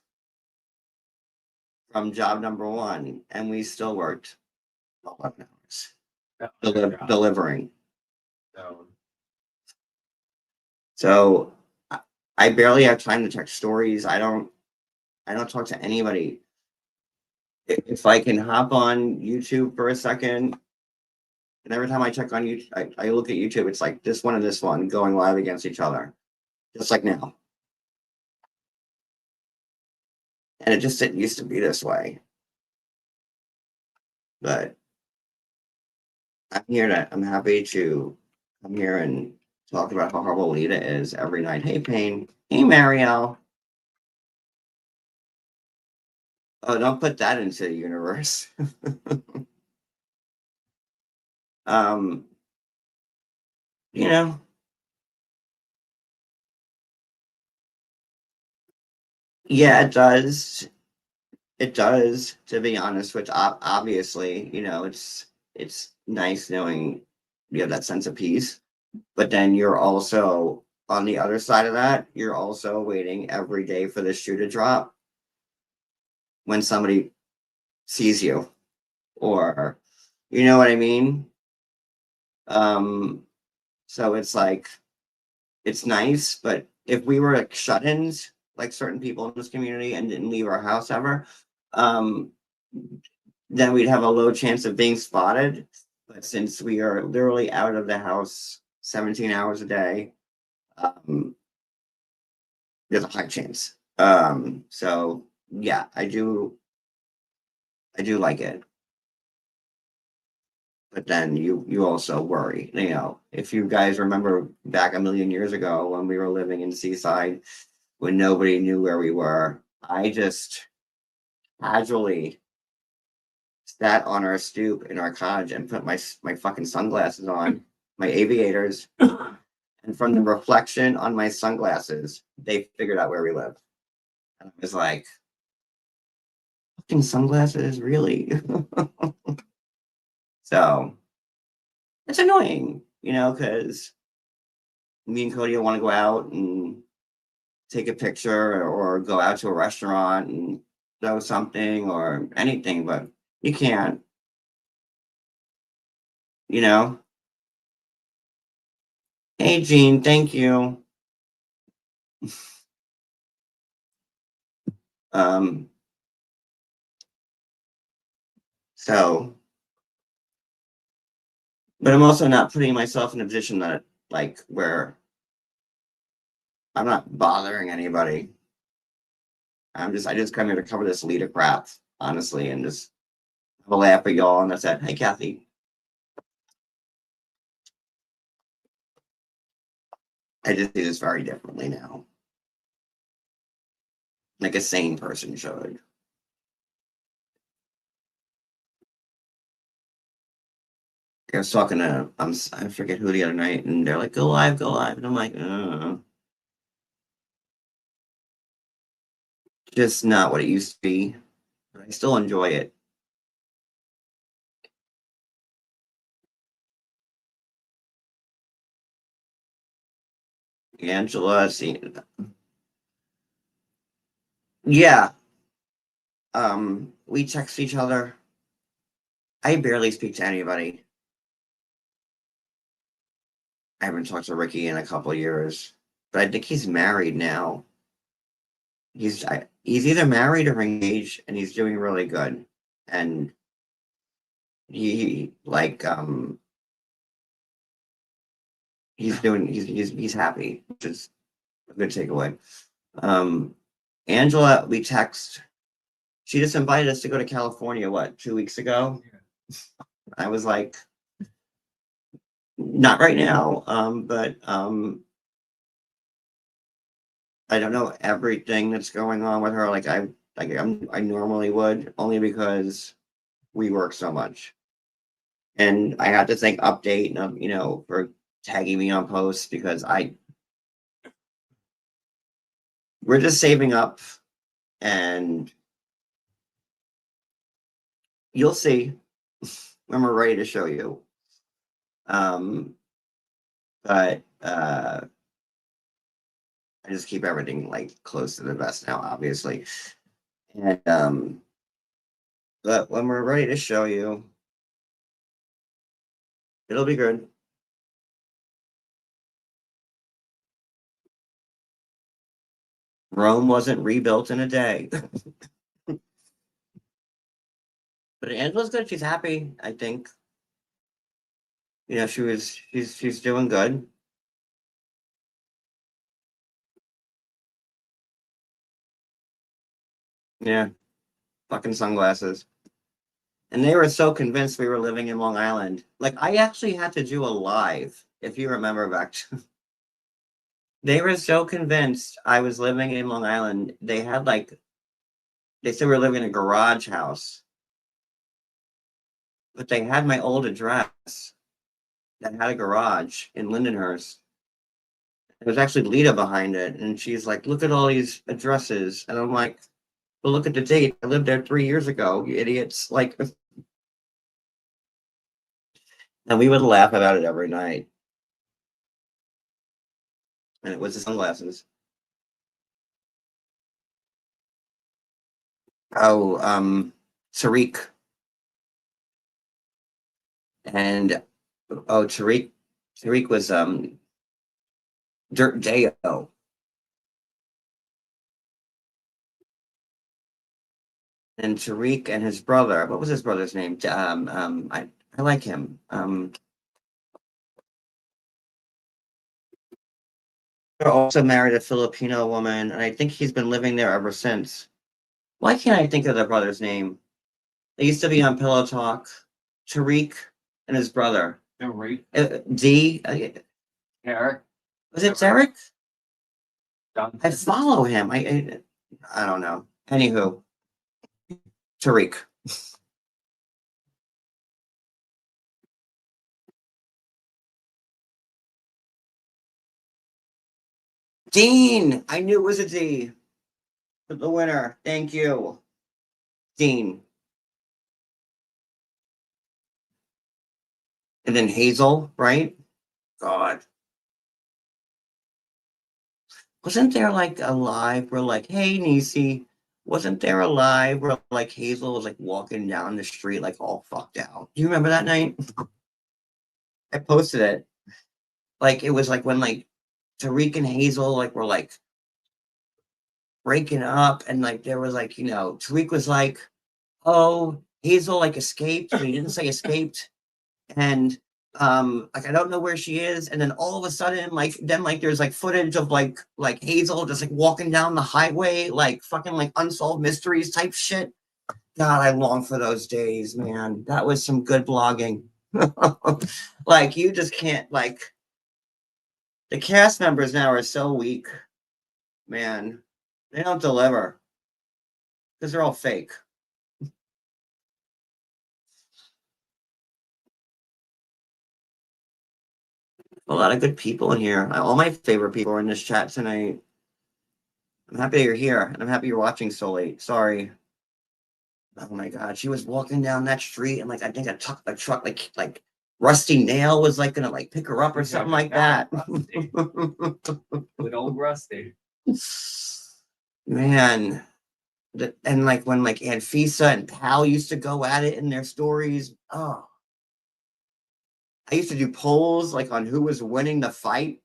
from job number one, and we still worked 11 hours delivering. So, So I barely have time to check stories. I don't talk to anybody. If I can hop on YouTube for a second, and every time I check on YouTube, I look at YouTube, it's like this one and this one going live against each other, just like now. And it just didn't used to be this way. But I'm happy to come here and talk about how horrible Lita is every night. Hey, Payne. Hey, Marielle. Oh, don't put that into the universe. um, you know, yeah, it does. It does, to be honest, which obviously, it's nice knowing you have that sense of peace. But then you're also on the other side of that, you're also waiting every day for the shoe to drop when somebody sees you, or you know what I mean? Um, so it's like it's nice, but if we were like shut-ins, like certain people in this community and didn't leave our house ever, um, then we'd have a low chance of being spotted. But since we are literally out of the house 17 hours a day, there's a high chance. So yeah, I do like it. But then you also worry, if you guys remember back a million years ago when we were living in Seaside, when nobody knew where we were, I just casually sat on our stoop in our cottage and put my fucking sunglasses on, my aviators, and from the reflection on my sunglasses, they figured out where we live. And I was like, fucking sunglasses, really? So it's annoying, because me and Cody want to go out and take a picture or go out to a restaurant and do something or anything, but you can't, you know? Hey, Jean, thank you. Um, so, but I'm also not putting myself in a position that, like, where I'm not bothering anybody. I just come here to cover this Lita crap, honestly, and just have a laugh at y'all, and that's it. Hey, Kathy. I just see this very differently now. Like a sane person should. I was talking to I forget who the other night, and they're like, go live," and I'm like, just not what it used to be, but I still enjoy it. Angela, see, yeah, we text each other. I barely speak to anybody. I haven't talked to Ricky in a couple of years, but I think he's married now. He's either married or engaged, and he's doing really good. And he like he's happy, which is a good takeaway. Angela, we text. She just invited us to go to California, what, 2 weeks ago? I was like, Not right now, but I don't know everything that's going on with her. I normally would, only because we work so much, and I have to think update and for tagging me on posts because we're just saving up, and you'll see when we're ready to show you. But I just keep everything like close to the vest now, obviously. And but when we're ready to show you, it'll be good. Rome wasn't rebuilt in a day. But Angela's good. She's happy, I think. She's doing good. Yeah, fucking sunglasses. And they were so convinced we were living in Long Island. Like I actually had to do a live, if you remember back to they were so convinced I was living in Long Island. They said we were living in a garage house, but they had my old address that had a garage in Lindenhurst. There was actually Lita behind it, and she's like, "Look at all these addresses," and I'm like, "Well, look at the date. I lived there 3 years ago, you idiots!" Like, and we would laugh about it every night. And it was the sunglasses. Oh, Tariq and Tariq was Dirt J.O. And Tariq and his brother. What was his brother's name? I like him. Also married a Filipino woman, and I think he's been living there ever since. Why can't I think of the brother's name? They used to be on Pillow Talk. Tariq and his brother. Tariq. D. Eric. Was it Derek? Done. I follow him. I don't know. Anywho, Tariq. Dean. I knew it was a D. The winner. Thank you, Dean. And then Hazel, right? God. Wasn't there like a live where like, hey Nisi, wasn't there a live where like Hazel was like walking down the street like all fucked out? Do you remember that night? I posted it. Like it was like when like Tariq and Hazel like were like breaking up and like there was like, Tariq was like, oh, Hazel like escaped, but he didn't say escaped. And like I don't know where she is, and then all of a sudden like there's like footage of like Hazel just like walking down the highway like fucking like unsolved mysteries type shit. God, I long for those days, man. That was some good blogging. Like you just can't like the cast members now are so weak, man. They don't deliver because they're all fake. A lot of good people in here. All my favorite people are in this chat tonight. I'm happy you're here, and I'm happy you're watching so late. Sorry. Oh my God, she was walking down that street, and like I think a truck like Rusty Nail was like gonna like pick her up or something like that. Good old Rusty. Man, and like when like Anfisa and Pal used to go at it in their stories. Oh, I used to do polls like on who was winning the fight,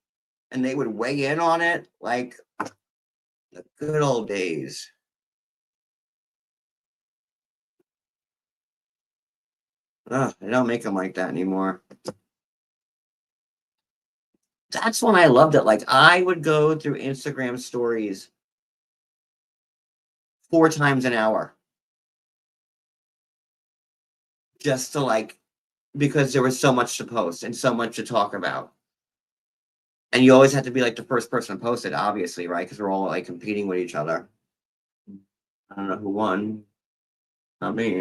and they would weigh in on it. Like the good old days. Ugh, they don't make them like that anymore. That's when I loved it. Like I would go through Instagram stories 4 times an hour just to like because there was so much to post and so much to talk about. And you always have to be like the first person to post it, obviously, right? Because we're all like competing with each other. I don't know who won. Not me.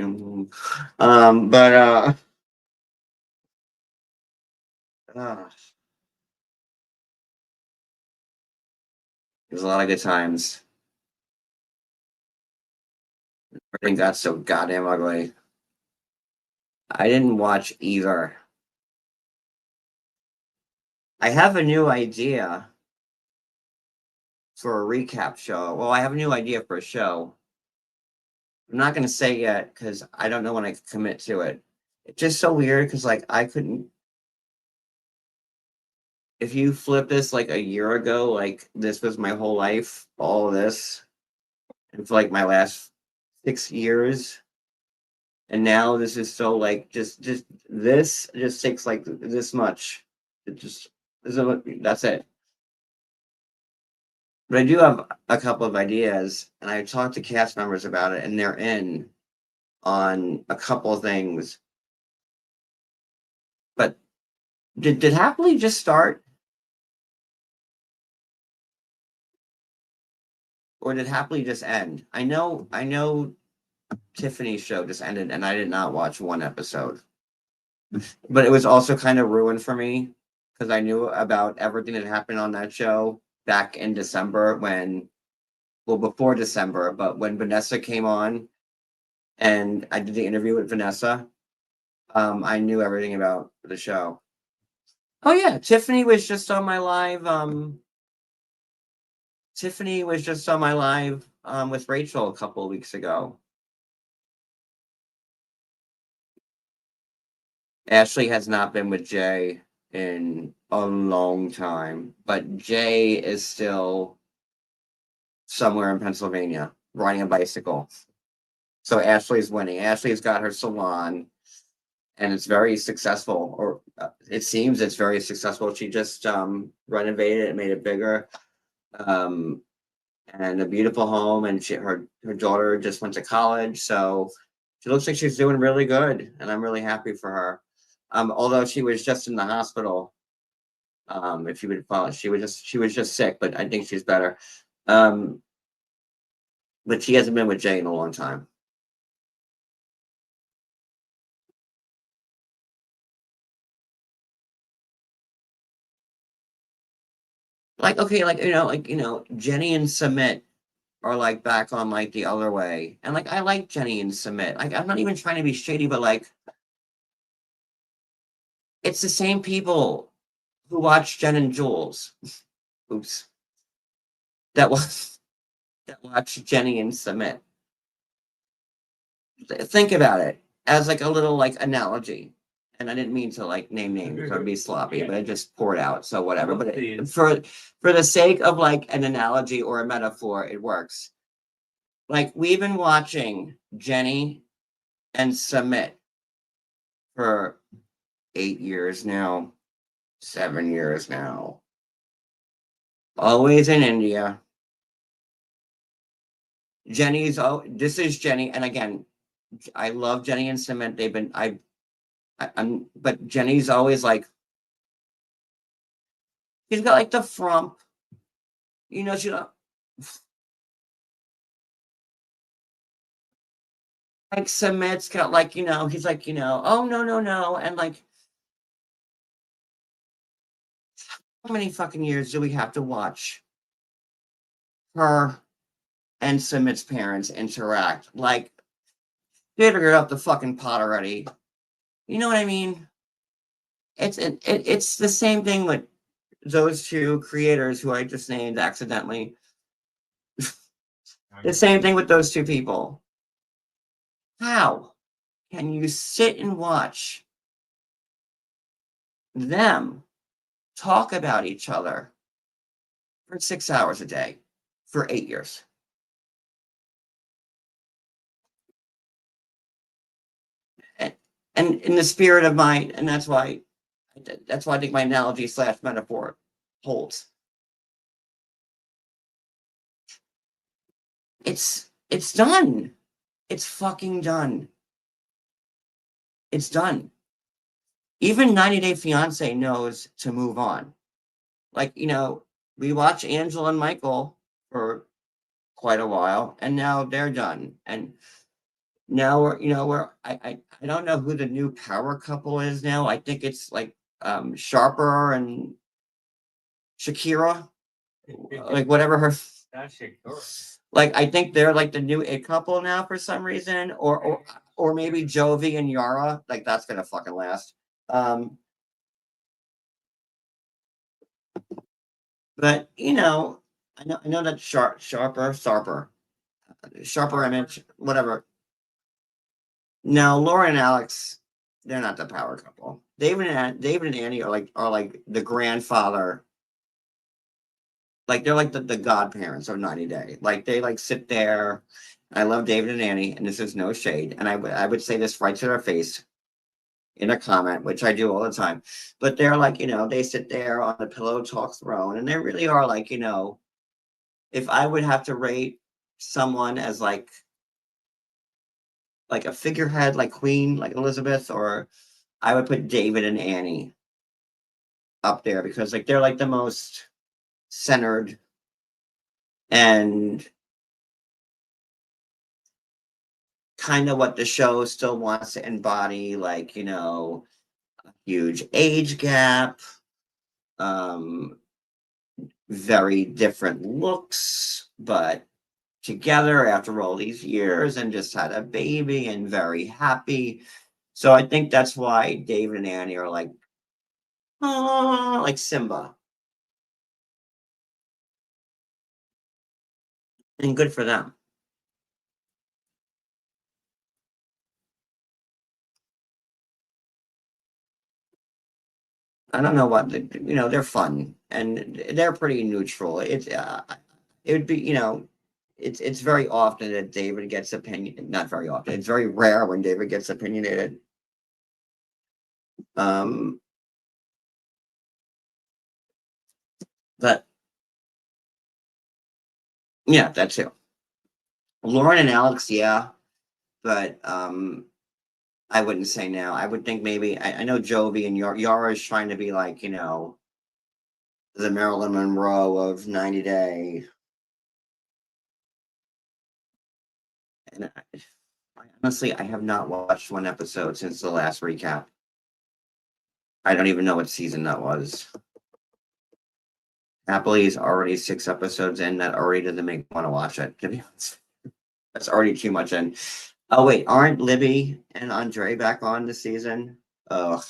But uh it was a lot of good times. Everything got so goddamn ugly. I didn't watch either. I have a new idea for a recap show. Well, I have a new idea for a show. I'm not going to say yet because I don't know when I can commit to it. It's just so weird because, like, I couldn't. If you flip this like a year ago, like, this was my whole life, all of this, and for like my last 6 years. And now this is so like just this just takes like this much. It just that's it. But I do have a couple of ideas, and I talked to cast members about it, and they're in on a couple of things. But did Happily just start, or did Happily just end? I know Tiffany's show just ended, and I did not watch one episode. But it was also kind of ruined for me because I knew about everything that happened on that show back in December when, well, before December, but when Vanessa came on and I did the interview with Vanessa, I knew everything about the show. Oh yeah, Tiffany was just on my live. Tiffany was just on my live with Rachel a couple of weeks ago. Ashley has not been with Jay in a long time, but Jay is still somewhere in Pennsylvania riding a bicycle. So Ashley's winning. Ashley's got her salon and it's very successful, or it seems it's very successful. She just renovated it, made it bigger, um, and a beautiful home. And her daughter just went to college, so she looks like she's doing really good, and I'm really happy for her. Although she was just in the hospital, if you would follow, she was just sick, but I think she's better. Um, but she hasn't been with Jay in a long time. Like, okay, Jenny and Submit are like back on like the other way. And like I like Jenny and Submit. Like I'm not even trying to be shady, but like it's the same people who watch Jen and Jules. Oops. That was that watch Jenny and Submit. Think about it as like a little like analogy. And I didn't mean to like name names or be sloppy, but I just poured out. So whatever. But for the sake of like an analogy or a metaphor, it works. Like we've been watching Jenny and Submit for 8 years now, 7 years now. Always in India. This is Jenny, and again, I love Jenny and Cement. They've been but Jenny's always like she's got like the frump, she like Cement's got like he's like oh no, and like how many fucking years do we have to watch her and Cement's parents interact? Like they figured out the fucking pot already. You know what I mean? It's the same thing with those two creators who I just named accidentally. The same thing with those two people. How can you sit and watch them talk about each other for 6 hours a day for 8 years? And in the spirit of and that's why I think my analogy / metaphor holds. It's done. It's fucking done. It's done. even 90 Day Fiance knows to move on. Like, we watch Angela and Michael for quite a while, and now they're done. And now I don't know who the new power couple is now. I think it's like Sharper and Shakira, like whatever her. That's Shakira. Like I think they're like the new it couple now for some reason, or maybe Jovi and Yara. Like that's gonna fucking last. But I know that Sharper image, whatever. Now Laura and Alex, they're not the power couple. David and Annie are like the grandfather. Like they're like the godparents of 90 Day. Like they like sit there. I love David and Annie, and this is no shade. And I would say this right to their face in a comment, which I do all the time. But they're like, they sit there on the pillow talk throne, and they really are like, if I would have to rate someone as like a figurehead, like Queen, like Elizabeth, or I would put David and Annie up there because like they're like the most centered and kind of what the show still wants to embody, like, huge age gap, um, very different looks, but together after all these years and just had a baby and very happy. So I think that's why David and Annie are like, oh, like Simba. And good for them. I don't know what they're fun and they're pretty neutral. It would be it's very often that David gets opinion. Not very often. It's very rare when David gets opinionated. Um, but yeah, that's it. Lauren and Alex, yeah, but I wouldn't say now. I would think maybe I know Jovi and Yara is trying to be like the Marilyn Monroe of 90 Day. And honestly, I have not watched one episode since the last recap. I don't even know what season that was. Happily is already 6 episodes in. That already doesn't make me want to watch it. To be honest, that's already too much in. Oh wait, aren't Libby and Andre back on this season? Ugh.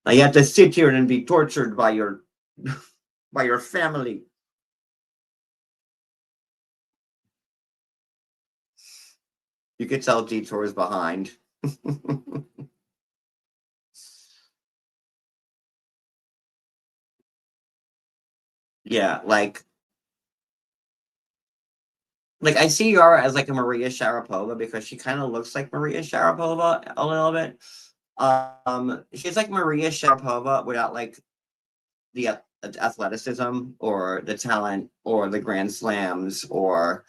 Now you have to sit here and be tortured by your by your family. You could tell Detour is behind. Yeah, like I see Yara as like a Maria Sharapova because she kind of looks like Maria Sharapova a little bit. She's like Maria Sharapova without like the athleticism or the talent or the grand slams or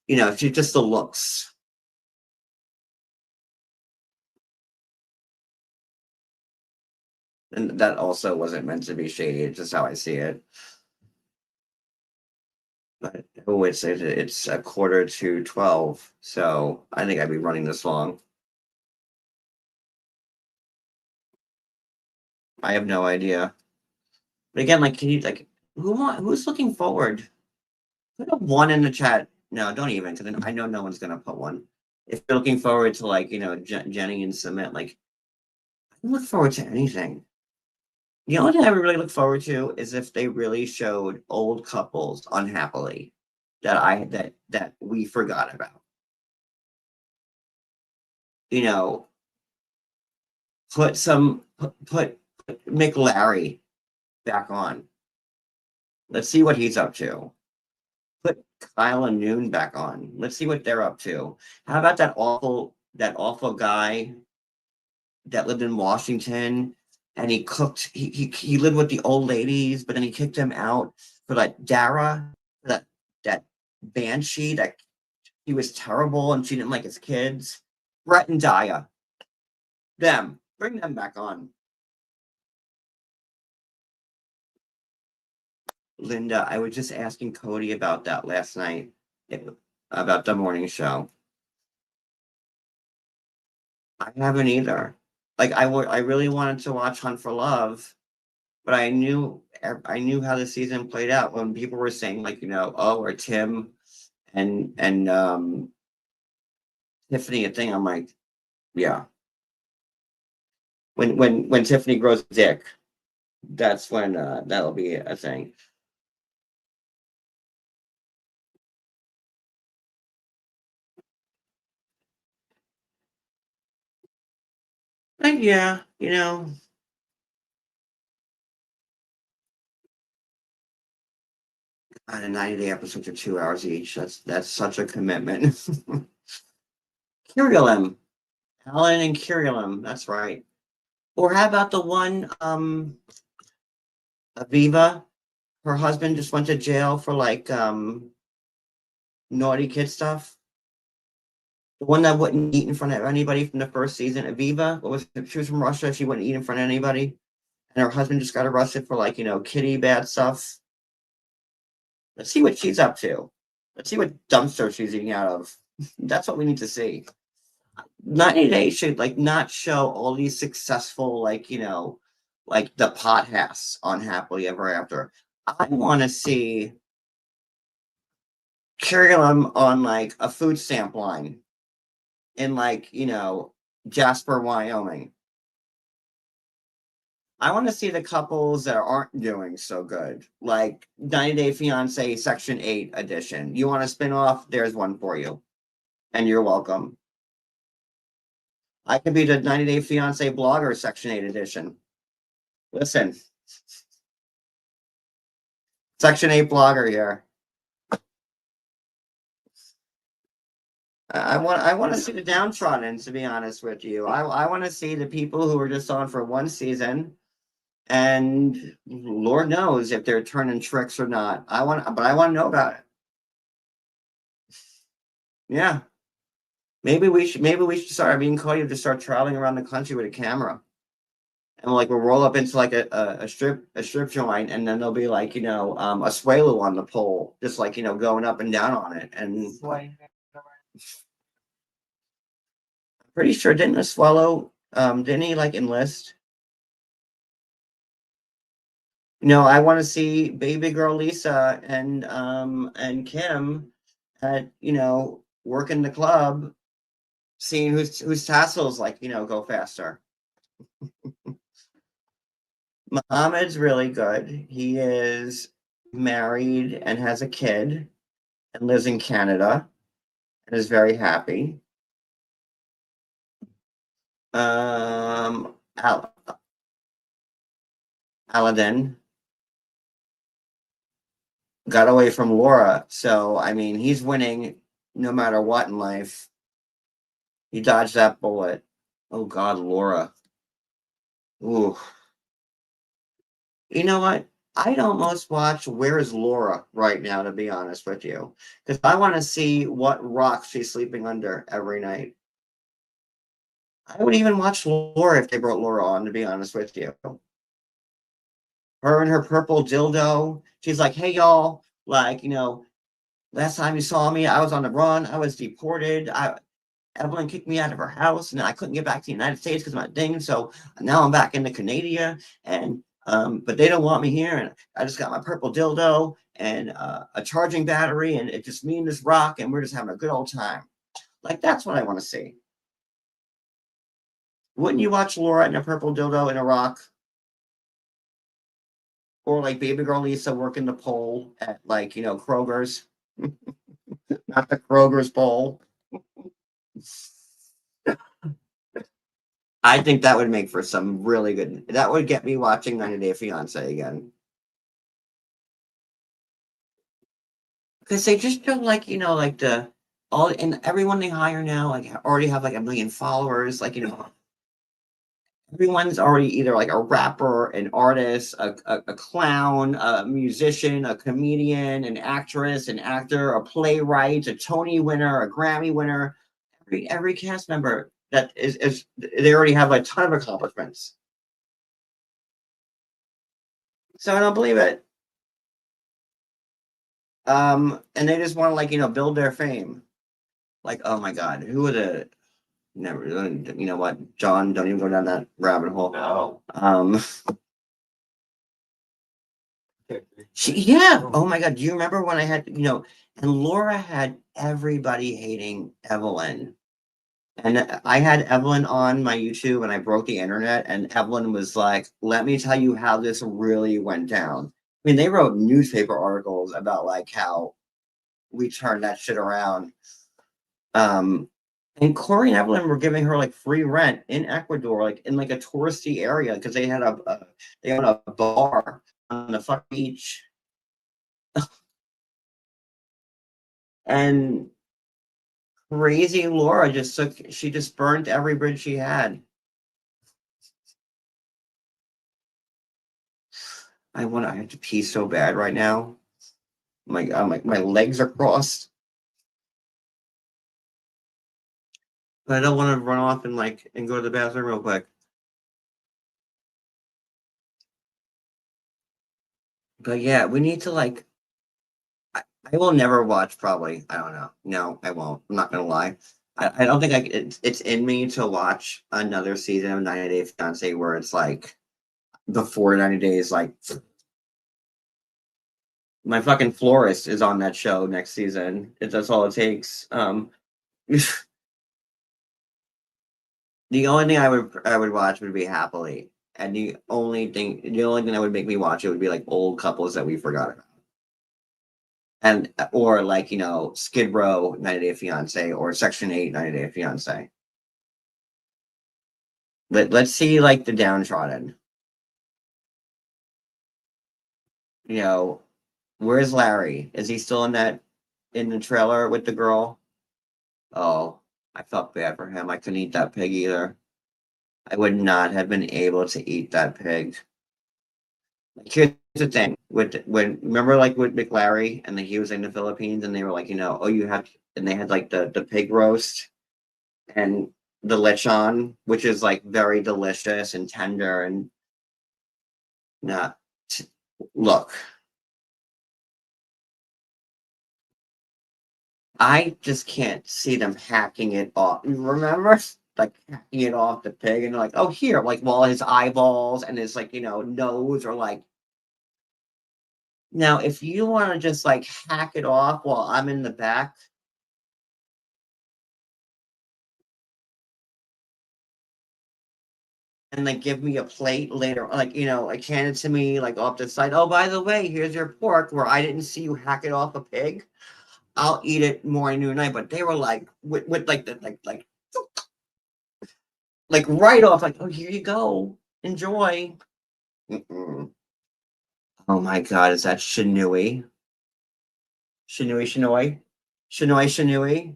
she just the looks. And that also wasn't meant to be shady. It's just how I see it. But oh, it's 11:45, so I think I'd be running this long. I have no idea. But again, like, can you like who's looking forward? Put a one in the chat. No, don't even, because I know no one's gonna put one. If you're looking forward to like Jenny and Submit, like I don't look forward to anything. The only thing I would really look forward to is if they really showed old couples unhappily that we forgot about. You know, put McLarry back on. Let's see what he's up to. Put Kyle and Noon back on. Let's see what they're up to. How about that awful guy that lived in Washington and he cooked he lived with the old ladies, but then he kicked them out for like Dara, that banshee that he was terrible and she didn't like his kids. Brett and Daya. Bring them back on. Linda, I was just asking Cody about that last night, about the morning show. I haven't either. Like I really wanted to watch Hunt for Love, but I knew how the season played out when people were saying like, oh, or Tim and Tiffany a thing. I'm like, yeah. When Tiffany grows a dick, that's when that'll be a thing. And yeah, God, a 90-day episodes are 2 hours each. That's such a commitment. Curiolum. Alan and Curiolum, that's right. Or how about the one Aviva? Her husband just went to jail for like naughty kid stuff. The one that wouldn't eat in front of anybody from the first season, Aviva. What was it? She was from Russia. She wouldn't eat in front of anybody. And her husband just got arrested for like, kitty bad stuff. Let's see what she's up to. Let's see what dumpster she's eating out of. That's what we need to see. 90 Days should like not show all these successful, like, like the pot house on Happily Ever After. I want to see Curriculum on like a food stamp line in like, Jasper, Wyoming. I want to see the couples that aren't doing so good, like 90 Day Fiance Section 8 edition. You want a spin off? There's one for you. And you're welcome. I could be the 90 Day Fiance blogger Section 8 edition. Listen, Section 8 blogger here. I want to see the downtrodden, to be honest with you. I want to see the people who are just on for one season, and Lord knows if they're turning tricks or not. But I want to know about it. Yeah, maybe we should start. Me and Cody have to start traveling around the country with a camera, and we'll roll up into like a strip joint, and then there'll be like a swallow on the pole, just like going up and down on it, and. Pretty sure didn't the swallow didn't he like enlist? I want to see baby girl Lisa and Kim at working the club, seeing whose tassels like go faster. Muhammad's really good. He is married and has a kid and lives in Canada and is very happy. Aladdin got away from Laura, so I mean he's winning no matter what in life. He dodged that bullet. Oh God, Laura. Ooh. You know what? I'd almost watch Where's Laura right now, to be honest with you, because I want to see what rock she's sleeping under every night. I would even watch Laura if they brought Laura on, to be honest with you. Her and her purple dildo. She's like, hey, y'all, like, last time you saw me, I was on the run. I was deported. Evelyn kicked me out of her house, and I couldn't get back to the United States because of my thing. So now I'm back into Canada, and but they don't want me here. And I just got my purple dildo and a charging battery, and it's just me and this rock, and we're just having a good old time. Like, that's what I want to see. Wouldn't you watch Laura and a purple dildo and a rock? Or like baby girl Lisa working the pole at like, Kroger's. Not the Kroger's pole. I think that would make for some really good. That would get me watching 90 Day Fiance again. Because they just don't like, like and everyone they hire now, like already have like 1 million followers. Like, everyone's already either like a rapper, an artist, a clown, a musician, a comedian, an actress, an actor, a playwright, a Tony winner, a Grammy winner. Every cast member that is they already have a ton of accomplishments. So I don't believe it. And they just want to like build their fame. Like, oh my god, who would have never? You know what, John? Don't even go down that rabbit hole. No. Yeah. Oh my god, do you remember when I had and Laura had everybody hating Evelyn. And I had Evelyn on my YouTube and I broke the internet, and Evelyn was like, let me tell you how this really went down. I mean, they wrote newspaper articles about like how we turned that shit around. And Corey and Evelyn were giving her like free rent in Ecuador, like in like a touristy area, because they had they own a bar on the fuck beach. And crazy Laura she just burnt every bridge she had. I have to pee so bad right now. My legs are crossed. But I don't want to run off and go to the bathroom real quick. But yeah, we need to I will never watch probably. I don't know. No, I won't. I'm not gonna lie. I don't think it's in me to watch another season of 90 Day Fiance where it's like before 90 days, like my fucking florist is on that show next season. That's all it takes. The only thing I would watch would be Happily, and the only thing that would make me watch it would be like old couples that we forgot about, and or like Skid Row 90 Day Fiance or Section 8 90 Day Fiance. Let's see like the downtrodden. Where's Larry? Is he still in the trailer with the girl? Oh, I felt bad for him. I couldn't eat that pig either. I would not have been able to eat that pig. Here's the thing with when remember like with McLary and he was in the Philippines and they were like, oh, you have and they had like the pig roast and the lechon, which is like very delicious and tender and not look. I just can't see them hacking it off. Remember? Like hacking it off the pig and like, oh here, like while his eyeballs and his like, nose are like now if you want to just like hack it off while I'm in the back. And like give me a plate later, like like hand it to me like off the side. Oh, by the way, here's your pork where I didn't see you hack it off a pig. I'll eat it morning, noon, night. But they were like with like the like right off, like, oh, here you go. Enjoy. Mm-mm. Oh my god, is that Shinui? Shinui? Shinui?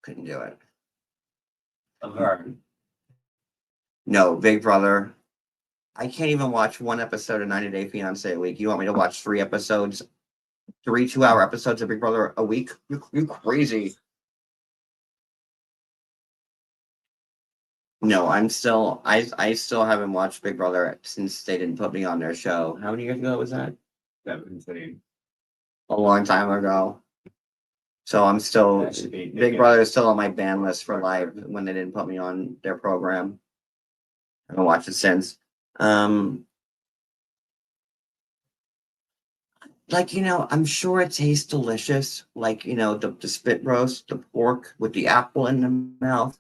Couldn't do it. Laverne. No, Big Brother. I can't even watch one episode of 90 Day Fiance a week. You want me to watch 3 episodes, 2-hour episodes of Big Brother a week? You crazy. No, I still haven't watched Big Brother since they didn't put me on their show. How many years ago was that? 17. A long time ago. So I'm still Big Brother is still on my ban list for life when they didn't put me on their program. I haven't watched it since. Like, I'm sure it tastes delicious. Like, the spit roast, the pork with the apple in the mouth.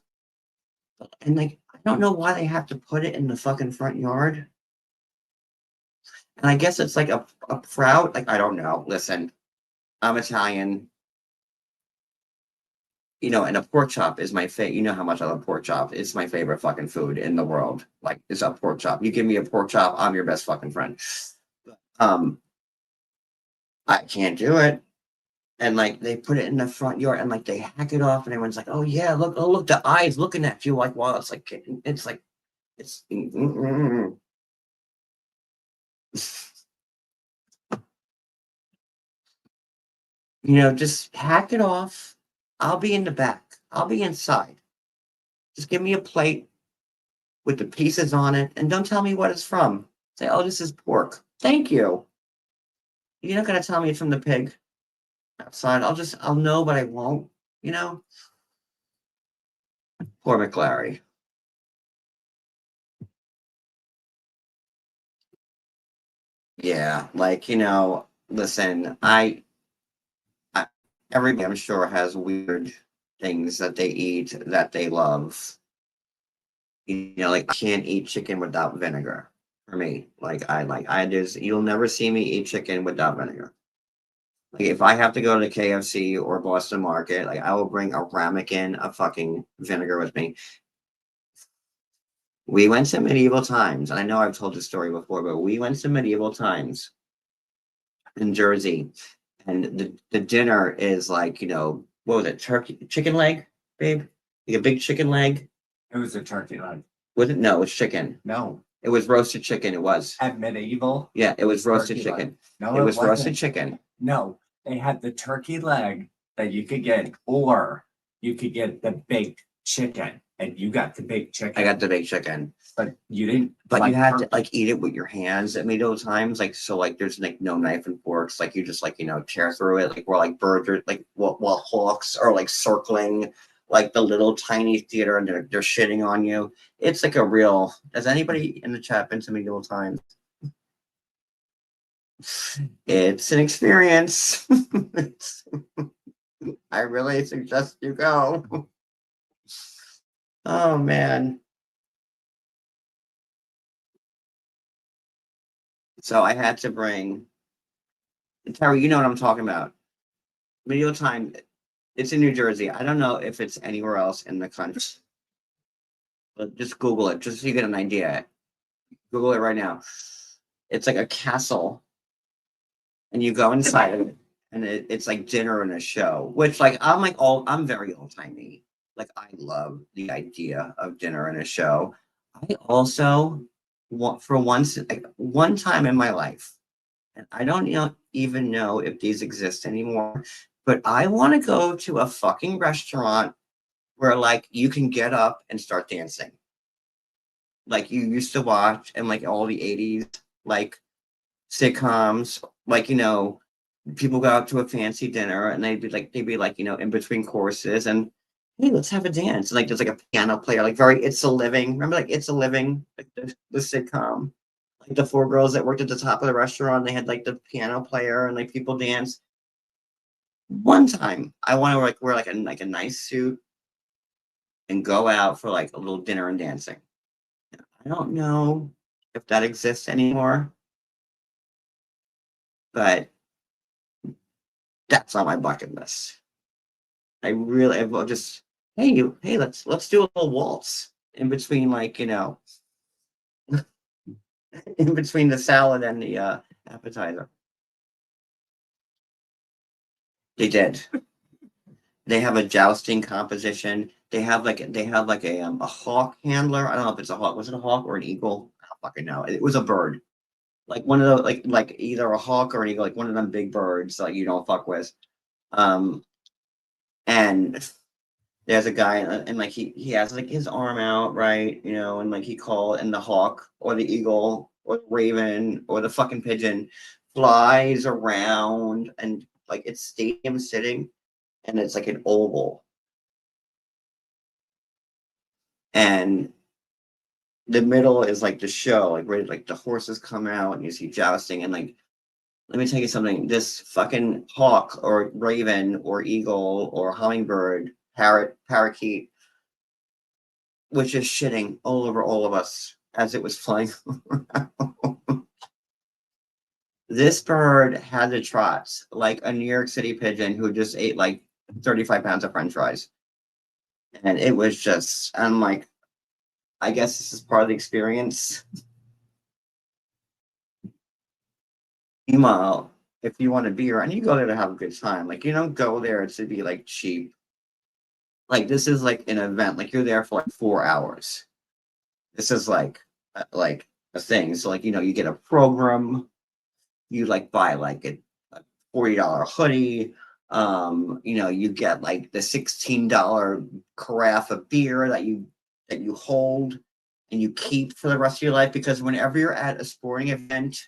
And like, I don't know why they have to put it in the fucking front yard. And I guess it's like a proud, like, I don't know. Listen, I'm Italian, and a pork chop is my favorite. You know how much I love pork chop. It's my favorite fucking food in the world. Like, it's a pork chop. You give me a pork chop, I'm your best fucking friend. Um, I can't do it. And like they put it in the front yard and like they hack it off and everyone's like, oh yeah, look, the eyes looking at you like while it's like it's just hack it off. I'll be in the back. I'll be inside. Just give me a plate with the pieces on it, and don't tell me what it's from. Say, oh, this is pork. Thank you. You're not gonna tell me it's from the pig outside. I'll know, but I won't. You know, poor McLary. Yeah, like listen, I everybody I'm sure has weird things that they eat that they love. Like I can't eat chicken without vinegar. For me, I just you'll never see me eat chicken without vinegar. Like if I have to go to KFC or Boston Market, like I will bring a ramekin of fucking vinegar with me. We went to medieval times, and I know I've told this story before, but we went to medieval times in Jersey, and the dinner is like what was it, turkey chicken leg, babe, like a big chicken leg. It was a turkey leg. Was it? No, it was chicken. No. It was roasted chicken. It was. At medieval? Yeah, it was roasted Turkey leg. chicken. No, it was wasn't. roasted chicken. No, they had the turkey leg that you could get, or you could get the baked chicken, and you got the baked chicken. I got the baked chicken. But you didn't. But you had to turkey. eat it with your hands at medieval times. There's no knife and forks. You just tear through it. Where birds are while hawks are circling the little tiny theater, and they're shitting on you. It's a real. Has anybody in the chat been to medieval times? It's an experience. I really suggest you go. Oh man. So I had to bring Terry, you know what I'm talking about. Medieval time, it's in New Jersey. I don't know if it's anywhere else in the country. But just Google it, just so you get an idea. Google it right now. It's like a castle, and you go inside of it, and it's like dinner and a show. Which I'm very old timey. I love the idea of dinner and a show. I also want for once, one time in my life, and I don't even know if these exist anymore, but I want to go to a fucking restaurant where you can get up and start dancing. Like you used to watch in all the 80s, sitcoms, people go out to a fancy dinner and they'd be in between courses and hey, let's have a dance. There's a piano player, very It's a Living. Remember It's a Living, the sitcom? The four girls that worked at the top of the restaurant, they had the piano player and people dance. One time I want to wear a nice suit and go out for a little dinner and dancing. I don't know if that exists anymore, but that's on my bucket list. I will just hey, let's do a little waltz in between in between the salad and the appetizer. They did. They have a jousting competition. They have a hawk handler. I don't know if it's a hawk. Was it a hawk or an eagle? I don't fucking know. It was a bird. One of the either a hawk or an eagle, one of them big birds you don't fuck with. And there's a guy and he has his arm out, right? And he called, and the hawk or the eagle or the raven or the fucking pigeon flies around, and it's stadium sitting, and it's an oval, and the middle is the show, where the horses come out and you see jousting, and let me tell you something, this fucking hawk or raven or eagle or hummingbird, parakeet, was just shitting all over all of us as it was flying around. This bird had the trots like a New York City pigeon who just ate 35 pounds of French fries. And it was just, I'm I guess this is part of the experience. Meanwhile, if you want a beer and you go there to have a good time, you don't go there to be cheap. This is an event. You're there for 4 hours. This is a thing. So you get a program. You buy a $40 hoodie You know, you get like the $16 carafe of beer that you hold and you keep for the rest of your life, because whenever you're at a sporting event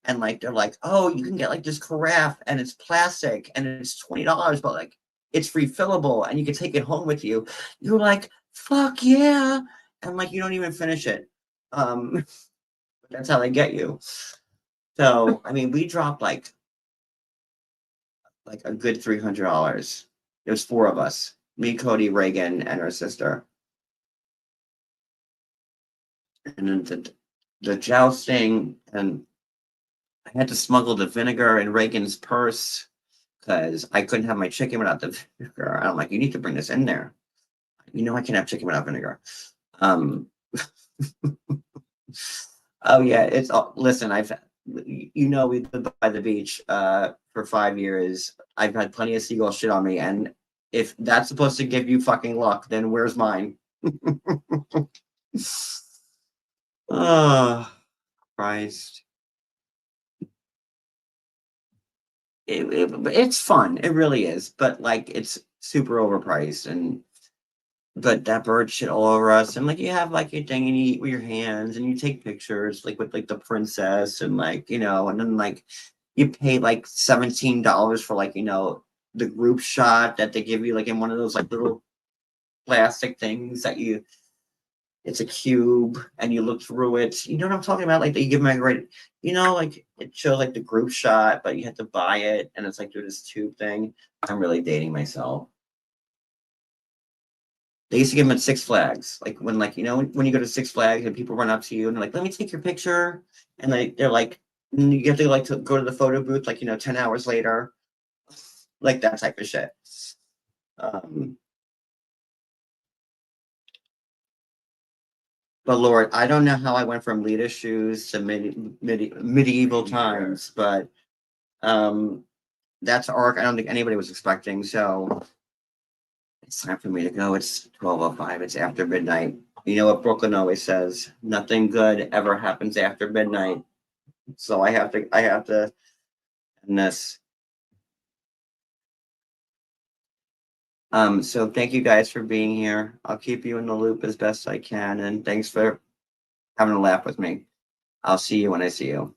and like they're like, oh, you can get like this carafe and it's plastic and it's $20, but like it's refillable and you can take it home with you. You're like, fuck yeah. And like you don't even finish it. That's how they get you. So I mean, we dropped like a good $300. It was four of us: me, Cody, Reagan, and her sister. And then the jousting, and I had to smuggle the vinegar in Reagan's purse because I couldn't have my chicken without the vinegar. And I'm like, you need to bring this in there. You know, I can't have chicken without vinegar. Um, oh yeah, it's listen. You know, we lived by the beach for 5 years. I've had plenty of seagull shit on me, and if that's supposed to give you fucking luck, then where's mine? Oh, Christ. It's fun. It really is. But like it's super overpriced, and but that bird shit all over us. And like you have like your thing and you eat with your hands and you take pictures like with like the princess, and like, you know, and then like you pay like $17 for like, you know, the group shot that they give you like in one of those like little plastic things that you, it's a cube and you look through it. You know what I'm talking about? Like they give me a great, you know, like it shows like the group shot, but you have to buy it and it's like through this tube thing. I'm really dating myself. They used to give them at Six Flags, like when, like, you know, when you go to Six Flags and people run up to you and they're like, "Let me take your picture," and they're like, you have to like to go to the photo booth, like, you know, 10 hours later, like that type of shit. Um, but Lord, I don't know how I went from Lita shoes to medieval times, but um, that's an arc I don't think anybody was expecting. So it's time for me to go. It's 12:05. It's after midnight. You know what Brooklyn always says: nothing good ever happens after midnight. So I have to end this. So thank you guys for being here. I'll keep you in the loop as best I can, and thanks for having a laugh with me. I'll see you when I see you.